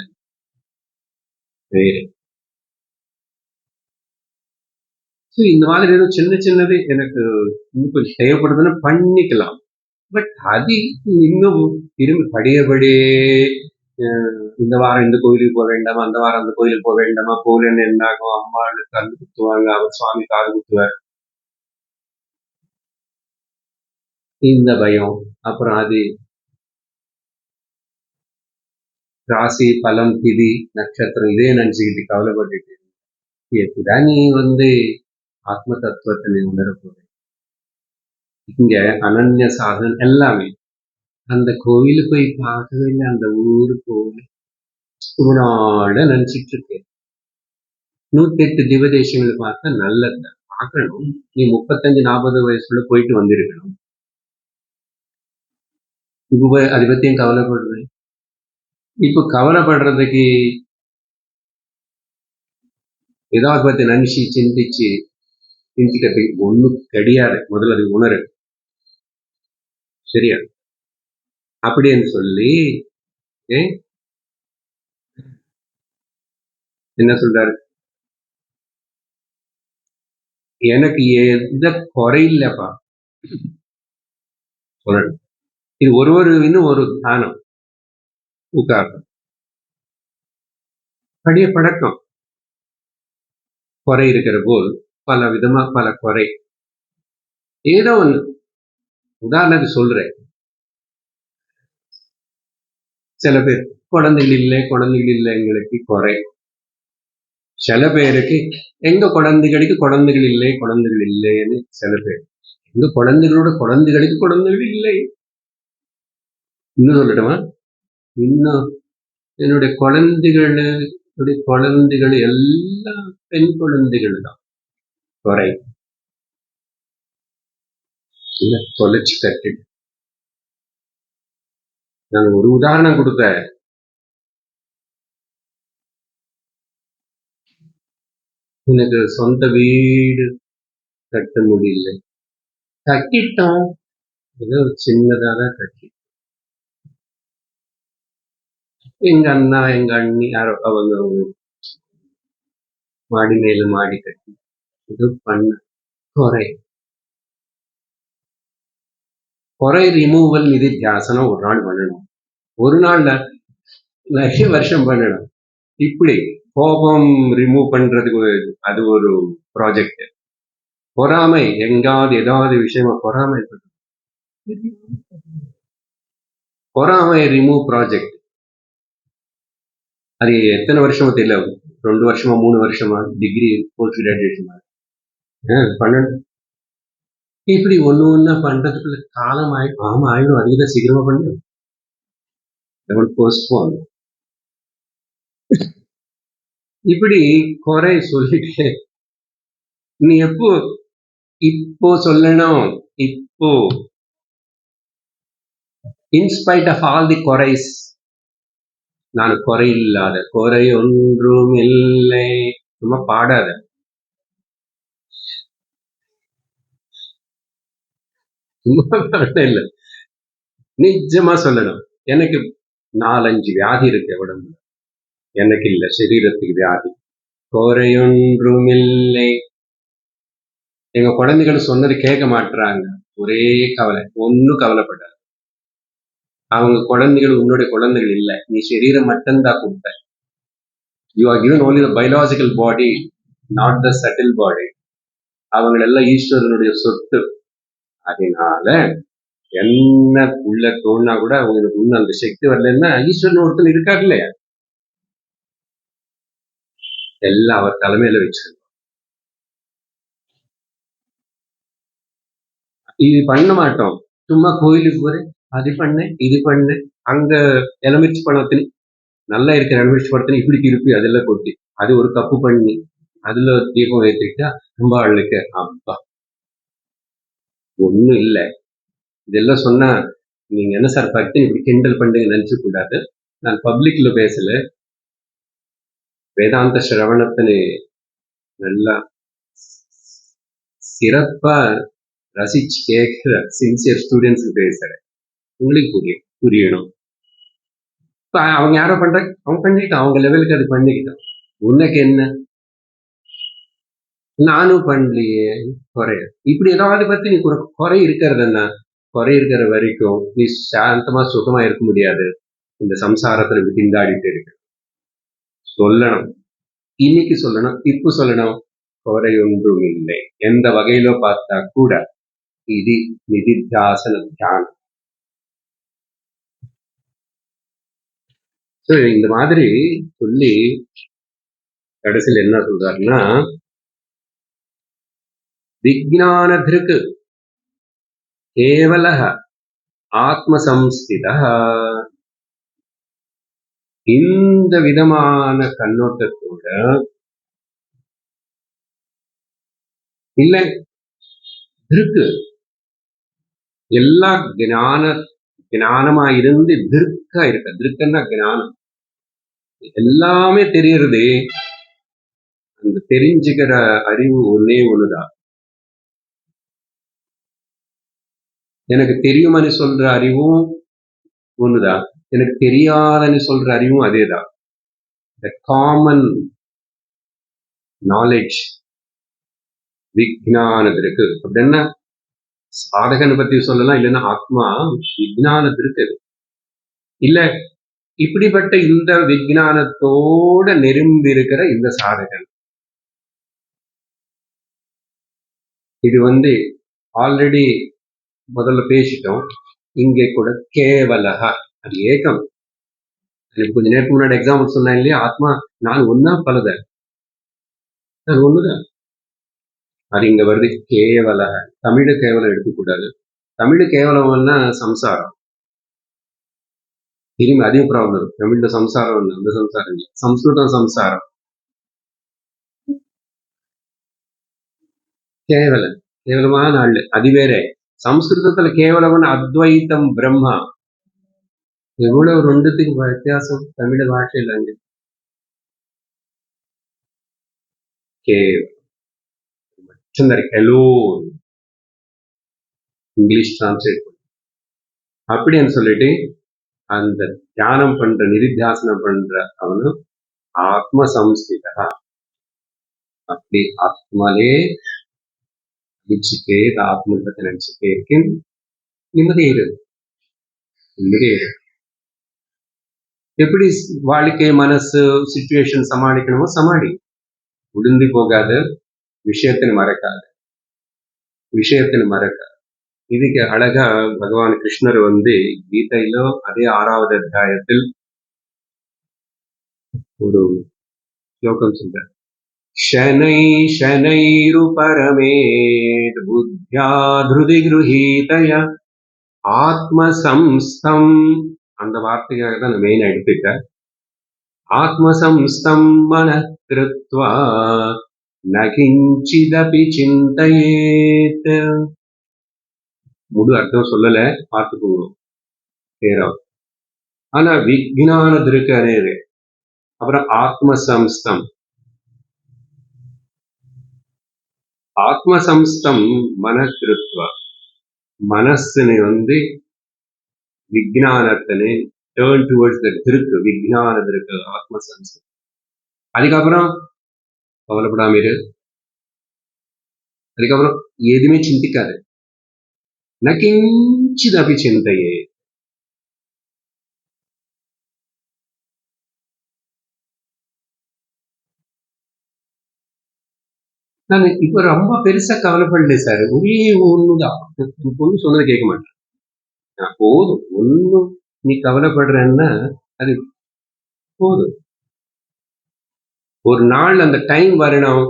வேற. இந்த மாதிரி ஏதோ சின்ன சின்னது எனக்கு இன்னும் கொஞ்சம் தேவைப்படுதுன்னா பண்ணிக்கலாம். பட் அது இன்னும் திரும்பி படியபடியே இந்த வாரம் இந்த கோயிலுக்கு போக வேண்டாமா, அந்த வாரம் அந்த கோயிலுக்கு போக வேண்டாமா, போகலன்னு என்ன ஆகும், அம்மாள் கல் குத்துவாங்க, அவர் சுவாமி காது குத்துவார், இந்த பயம். அப்புறம் அது ராசி பலம் திதி நட்சத்திரம் இதே நினைச்சுக்கிட்டு கவலைப்பட்டுட்டு எப்படிதான் நீ ஆத்ம தத்துவத்தை நீ உணர போற. இங்க அனன்ய சாதன் எல்லாமே அந்த கோவிலு போய் பார்க்கவே இல்லை, அந்த ஊரு கோவில் ரொம்ப நாள நினைச்சிட்டு இருக்கேன். 108 திவதேசங்கள் பார்த்தா நல்லது பார்க்கணும். நீ 35-40 வயசுல போயிட்டு வந்திருக்கணும். இப்ப அதை பத்தியும் கவலைப்படுறேன். இப்ப கவலைப்படுறதுக்கு ஏதாவது பத்தி நினைச்சு சிந்திக்கிறதுக்கு ஒண்ணும் கிடையாது. முதல்ல அது உணரு, சரியா? அப்படின்னு சொல்லி என்ன சொல்றாரு, எனக்கு எந்த குறையில்லப்பா சொல்லணும். இது இன்னும் ஒரு தானம் உட்கார்ந்து படிய பழக்கம். குறை இருக்கிற போல் பல விதமா பல குறை. ஏதோ ஒண்ணு உதாரணத்துக்கு சொல்றேன். சில பேர் குழந்தைகள் இல்லை எங்களுக்கு குறை. சில பேருக்கு எங்க குழந்தைகள் இல்லைன்னு சில பேர், எங்க குழந்தைகளுக்கு இல்லை. இன்னும் சொல்லட்டுமா, இன்னும் என்னுடைய குழந்தைகள் எல்லாம் பெண் குழந்தைகள் தான் குறை. தொலைச்சு கட்டு. நான் ஒரு உதாரணம் கொடுப்பேன். எனக்கு சொந்த வீடு கட்ட முடியல, கட்டிட்டோம், ஏதோ சின்னதா தான் கட்டி. எங்க அண்ணா எங்க அண்ணி யாரோ அவங்க மாடி மேல மாடி கட்டி இது பண்ண குறை ரிமூவல் நிதித்தியாசனம் ஒரு நாள் பண்ணணும். ஒரு நாள்ல நிறைய வருஷம் பண்ணணும். இப்படி கோபம் ரிமூவ் பண்றதுக்கு அது ஒரு ப்ராஜெக்ட். பொறாமை எங்காவது ஏதாவது விஷயமா பொறாமை ரிமூவ் ப்ராஜெக்ட். அது எத்தனை வருஷமா தெரியல, 2 வருஷமா 3 வருஷமா டிகிரி போஸ்ட் கிராஜுவேஷன் பண்ணணும். இப்படி ஒண்ணு பண்றதுக்குள்ள காலம் ஆயிடும். அதுக்குதான் சீக்கிரமா பண்ணு, போஸ்ட்போன். இப்படி குறை சொல்லிட்டு நீ இப்போ சொல்லணும். இப்போ இன்ஸ்பைட் ஆஃப் ஆல் தி குறைஸ், நான் குறையில்லாத, குறை ஒன்றும் இல்லை. சும்மா பாடாத, இல்லை நிஜமா சொல்லணும். எனக்கு 4-5 வியாதி இருக்கு உடம்புல, எனக்கு இல்ல சரீரத்துக்கு வியாதி. குறையொன்றும் இல்லை. எங்க குழந்தைகள் சொன்னது கேட்க மாட்டுறாங்க, ஒரே கவலை. ஒன்னும் கவலைப்படாது, அவங்க குழந்தைகள் உன்னுடைய குழந்தைகள் இல்லை, நீ சரீரம் மட்டும்தான் கொடுத்த. You are given only the biological body, not the subtle body. அவங்களெல்லாம் ஈஸ்வரனுடைய சொத்து. அதனால என்ன உள்ள தோணுனா கூட அவங்களுக்கு இன்னும் அந்த சக்தி வரலன்னா ஈஸ்வரன் ஒருத்தன் இருக்காரு இல்லையா, எல்லாம் அவர் தலைமையில வச்சிருக்கோம். இது பண்ண மாட்டோம். சும்மா கோயிலுக்கு போறேன், அது பண்ணேன் இது பண்ணேன், அங்க எலுமிச்சு பழத்தினி நல்லா இருக்கிற எலுமிச்சு பழத்தினி இப்படி திருப்பி அதெல்லாம் கொட்டி அது ஒரு கப்பு பண்ணி அதுல தீபம் ஏற்றிட்டா ரொம்ப அழுக்க. அப்பா ஒண்ணும் இல்லை. இதெல்லாம் சொன்னா நீங்க என்ன சார் பக்தி இப்படி கிண்டல் பண்ணுங்க நினைச்சு கூடாது. நான் பப்ளிக்ல பேசல, வேதாந்த சிரவணத்தினை நல்லா சிறப்பா ரசிச்சு கேட்கிற சின்சியர் ஸ்டூடெண்ட்ஸ் பேசுறேன். உங்களுக்கு புரியணும். இப்ப அவங்க யாரோ பண்றாங்க, அவங்க பண்ணிக்கிட்டான், அவங்க லெவலுக்கு அது பண்ணிக்கிட்டான். உனக்கு என்ன, நானும் பண்ணலையே, குறைய இப்படி ஏதாவது பத்தி நீ குறை இருக்கிறதுன்னா, குறை இருக்கிற வரைக்கும் நீ சாந்தமா சுகமா இருக்க முடியாது. இந்த சம்சாரத்துல திண்டாடிட்டு இருக்க. சொல்லணும், இன்னைக்கு சொல்லணும், இப்ப சொல்லணும், குறை ஒன்றும் இல்லை. எந்த வகையில பார்த்தா கூட இது நிதித்தியாசன தியானம். இந்த மாதிரி சொல்லி கடைசியில் என்ன சொல்றாருன்னா, விஜ்ஞானதிருக்கு கேவல ஆத்மசம்ஸ்தித, இந்த விதமான கண்ணோட்டத்தோட இல்ல திருக்கு எல்லா ஞானமா இருந்து திருக்கா இருக்க. திருக்குன்னா ஞானம், எல்லாமே தெரியறது. அந்த தெரிஞ்சுக்கிற அறிவு ஒன்னே ஒண்ணுதான். எனக்கு தெரியுமான்னு சொல்ற அறிவும் ஒண்ணுதான், எனக்கு தெரியாதுன்னு சொல்ற அறிவும் அதேதான். The common knowledge விஜ்ஞானத்திற்கு அப்படின்னா சாதகனை பத்தி சொல்லலாம், இல்லைன்னா ஆத்மா விஜ்ஞானத்திற்கு இல்ல. இப்படிப்பட்ட இந்த விஜ்ஞானத்தோட நெரும்பி இருக்கிற இந்த சாதகன், இது ஆல்ரெடி முதல்ல பேசிட்டோம். இங்கே கூட கேவலக, அது ஏகம். கொஞ்ச நேரத்துக்கு முன்னாடி எக்ஸாம்பிள் சொன்னேன் இல்லையா, ஆத்மா நான் ஒன்னா பலத, நான் ஒண்ணுதான். அது இங்க வருது கேவலக. தமிழு கேவலம் எடுக்கக்கூடாது. தமிழு கேவலம்னா சம்சாரம், திரும்பி அதிக ப்ராப்ளம். தமிழ்ல சம்சாரம் இல்லை, அந்த சம்சாரம் இல்லை, சம்ஸ்கிருதம் சம்சாரம். கேவலம் கேவலமான ஆள் அது வேற. சம்ஸ்கிருதத்துல கேவலம்னு அத்வைத்தம் பிரம்மா. எவ்வளவு ரெண்டுத்துக்கு வித்தியாசம் தமிழ் பாஷையில். அங்க ஹலோ இங்கிலீஷ் டிரான்ஸ்லேட் அப்படின்னு சொல்லிட்டு அந்த தியானம் பண்ற நிதித்தியாசனம் பண்ற அவனு ஆத்ம சம்ஸ்திதா. அப்படி ஆத்மாலே நினைச்சுட்டே, ஆத்மத்தை நினைச்சுட்டே இருக்கேன். நிம்மதியே இரு, நிம்மதியே இரு. எப்படி வாழ்க்கை மனசு சிச்சுவேஷன் சமாளிக்கணுமோ சமாளி. உடுந்தி போகாது, விஷயத்தின் மறக்காது, விஷயத்தின் மறக்காது. இதுக்கு அழகா பகவான் கிருஷ்ணர் கீதையில அதே 6வது அத்தியாயத்தில் ஒரு ஸ்லோகம் சொல்றார். शनै शनैरुपरमेत् बुद्ध्या धृति गृहीतय ஆத்மசம்ஸ்தம். அந்த வார்த்தைக்காக தான் நான் மெயினா எடுத்துட்டேன். ஆத்மசம்ஸ்தம் மனः கிருத்வா ந கிஞ்சிதபி சிந்தயேத். முழு அர்த்தம் சொல்லல, பார்த்துக்கோங்க பேரா. ஆனா விஜ்ஞானதிருக்கு అనేది. அப்புறம் ஆத்மசம்ஸ்தம். ஆத்மசம்ஸ்தம் மனः கிருத்வா, மனசுனை விஜ்ஞானத்தினை டேர்ன் டுவர்ட்ஸ் த திருக்கு, விஜ்ஞானத்திற்கு ஆத்மசம்ஸ்தம். அதுக்கப்புறம் கவலைப்படாம இரு. அதுக்கப்புறம் எதுவுமே சிந்திக்காது. ந கிஞ்சிதபி சிந்தையே. நான் இப்ப ரொம்ப பெருசா கவலைப்படல சார், ஒரே ஒண்ணுதான். பொண்ணு சொன்னதை கேட்க மாட்டேன். போதும், ஒண்ணும் நீ கவலைப்படுறன்னா அது போதும். ஒரு நாள் அந்த டைம் வரணும்.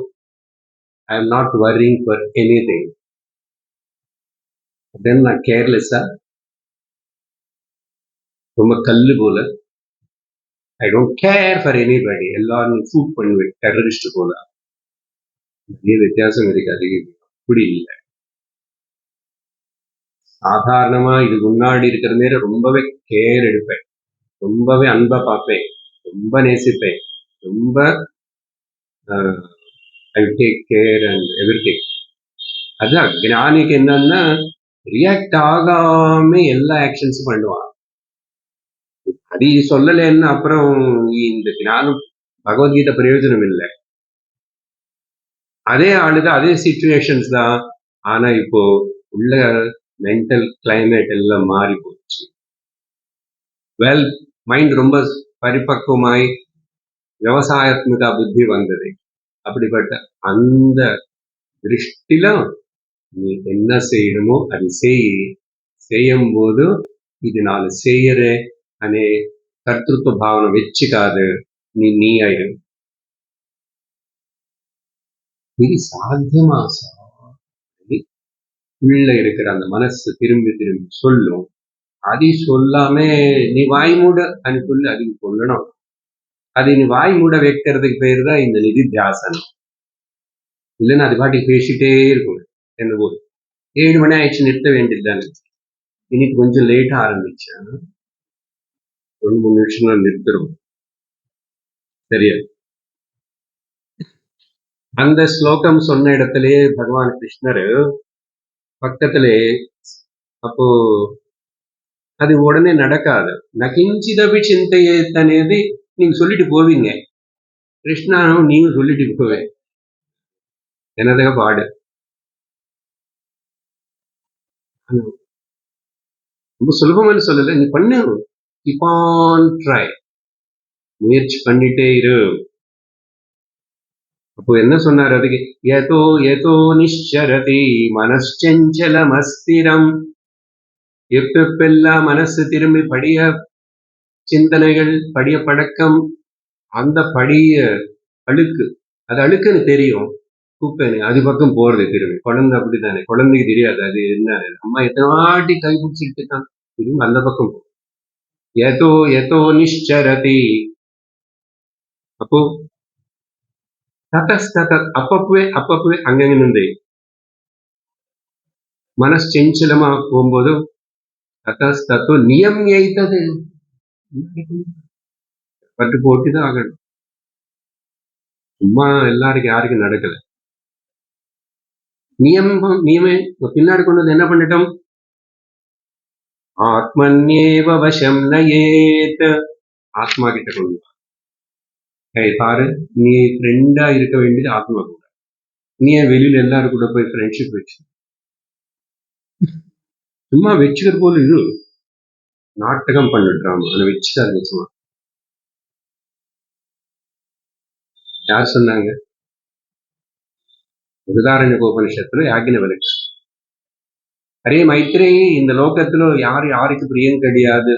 I am not worrying for anything. Then நான் கேர்லெஸ்ஸா, ரொம்ப கல்லு போல, I don't care for anybody, எல்லாரும் ஷூட் பண்ணுவேன் டெரரிஸ்ட் போல. நிறைய வித்தியாசம் இருக்கு. அது அப்படி இல்லை. சாதாரணமா இது முன்னாடி இருக்கிற நேரம் ரொம்பவே கேர் எடுப்பேன், ரொம்பவே அன்பா பார்ப்பேன், ரொம்ப நேசிப்பேன், ரொம்ப I take care and everything. அது அஜ்ஞானிக்கு என்னன்னா ரியாக்ட் ஆகாம எல்லா ஆக்ஷன்ஸும் பண்ணுவான். அது சொல்லலைன்னா அப்புறம் இந்த ஞானம் பகவத்கீதை பிரயோஜனம் இல்லை. அதே ஆளுதான், அதே சிச்சுவேஷன்ஸ் தான். ஆனா இப்போ உள்ள மென்டல் கிளைமேட் எல்லாம் மாறி போச்சு. வெல், மைண்ட் ரொம்ப பரிபக்குவமாய் விவசாயாத்மக புத்தி வந்தது. அப்படிப்பட்ட அந்த திருஷ்டில நீ என்ன செய்யணுமோ அது செய்யும் போது இது நான் செய்யறேன் అనే కర్తృత్వ భావన వెచ్చికాదు, నీ అయిడు. இது சாத்தியமா உள்ள இருக்கிற அந்த மனசு திரும்பி திரும்பி சொல்லும். அதை சொல்லாம நீ வாய் மூட அனுப்புள்ள அதுக்கு சொல்லணும். அதை நீ வாய் மூட வைக்கிறதுக்கு பேர் தான் இந்த நிதித்தியாசனம். இல்லைன்னா அது பாட்டி பேசிட்டே இருக்கும். என்ன போது 7 மணி ஆயிடுச்சு, நிறுத்த வேண்டியதுதானே. இன்னைக்கு கொஞ்சம் லேட்டா ஆரம்பிச்சேன், 2-3 நிமிஷம்ல நிறுத்துறோம். சரியா? அந்த ஸ்லோகம் சொன்ன இடத்திலேயே பகவான் கிருஷ்ணர் பக்கத்திலே, அப்போ அது உடனே நடக்காது. நகிஞ்சிதபி சிந்தையேத்தனேது நீங்க சொல்லிட்டு போவீங்க, கிருஷ்ணாவும் நீங்க சொல்லிட்டு போவேன். என்னதாக பாடு. ரொம்ப சுலபமான சொல்லல, நீ பண்ணு, கீப் ஆன் ட்ரை, முயற்சி பண்ணிட்டே இரு. அப்போ என்ன சொன்னார் அதுக்கு? ஏதோ ஏதோ நிஷ்சரதி மனச்சஞ்சலமஸ்திரம். எப்பெல்லாம் மனசு திரும்பி படிய சிந்தனைகள், படிய பழக்கம், அந்த படிய அழுக்கு, அது அழுக்குன்னு தெரியும், குப்பைன்னு அது பக்கம் போறது திரும்பி. குழந்தை அப்படித்தானே, குழந்தைக்கு தெரியாது அது என்ன, அம்மா எத்தனை வாட்டி கை பிடிச்சிட்டு இருக்கான், திரும்பி அந்த பக்கம் போ. ஏதோ ஏதோ நிஷ்சரதி. அப்போ ததஸ்தத அப்பப்பவே அங்கங்க நின்று மனசு செஞ்சலமா போகும்போது ததஸ்தோ நியம் எய்தது பட்டு போட்டுதான் ஆகணும். சும்மா எல்லாருக்கும் யாருக்கும் நடக்கல. நியமே பின்னாடி கொண்டு வந்து என்ன பண்ணிட்டோம்? ஆத்மன்யேவ வசம் நயேத். ஆத்மா கிட்ட கொண்டு வா. பாரு, நீ ஃப்ரெண்டா இருக்க வேண்டியது ஆத்மா கூட. நீ வெளியில எல்லாரும் கூட போய் ஃப்ரெண்ட்ஷிப் வச்சு சும்மா வச்சுக்கிற போல இது நாடகம் பண்ணிடுறான், அதை வச்சுக்காது. சும்மா யார் சொன்னாங்க? உதாரணோபனிஷத்துல யாக்ஞவல்க்யர். அரே மைத்ரே, இந்த லோகத்துல யாருக்கு பிரியம் கிடையாது,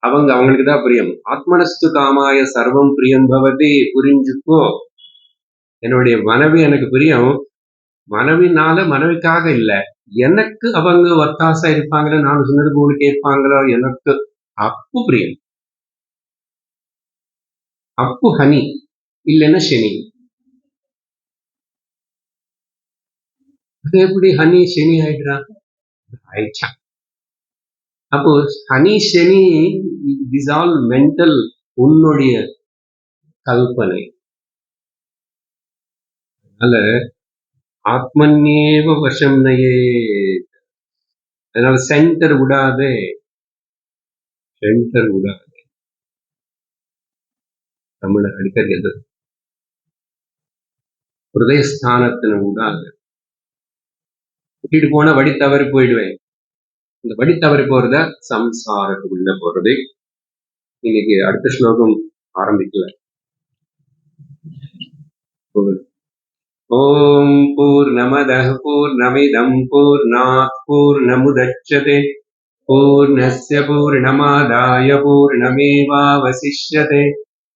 அவங்களுக்கு தான் பிரியம். ஆத்மனஸ்து காமாய சர்வம் பிரியம் பவதி. புரிஞ்சுக்கோ, என்னுடைய மனைவி எனக்கு பிரியம், மனைவினால மனைவிக்காக இல்ல, எனக்கு அவங்க ஒத்தாசா இருப்பாங்களோ, நான் சொன்னது போல கேட்பாங்களோ, எனக்கு அப்பு பிரியம். அப்பு ஹனி, இல்லைன்னா சனி. அது எப்படி ஹனி சனி ஆயிடுறான்? ஆயிடுச்சா? அப்போ honey Shani is all mental, உன்னுடைய கல்பனை. அதனால ஆத்மன்யேவ வசம் நயே. அதனால சென்டர் விடாதே, சென்டர் விடாதே. தமிழர் அடிக்கடி எது ஹிருதயஸ்தானத்தின விடாது. விட்டுட்டு போனா வழி தவறி போயிடுவேன். இந்த வழி தவறி போறத சம்சாரத்துக்குள்ள போறது. இன்னைக்கு அடுத்த ஸ்லோகம் ஆரம்பிக்கல. ஓம் பூர்ணமதః பூர்ணமிதம் பூர்ணாத் பூர்ணமுதச்யதே பூர்ணஸ்ய பூர்ணமாதாய பூர்ணமேவாவசிஷ்யதே.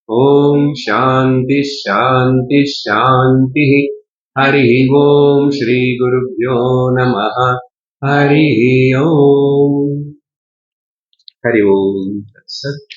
ஓம் சாந்தி சாந்தி சாந்தி. ஹரி ஓம் ஸ்ரீ குருப்யோ நமः. ஹரி ஓம். ஹரி ஓம். தத்சத்.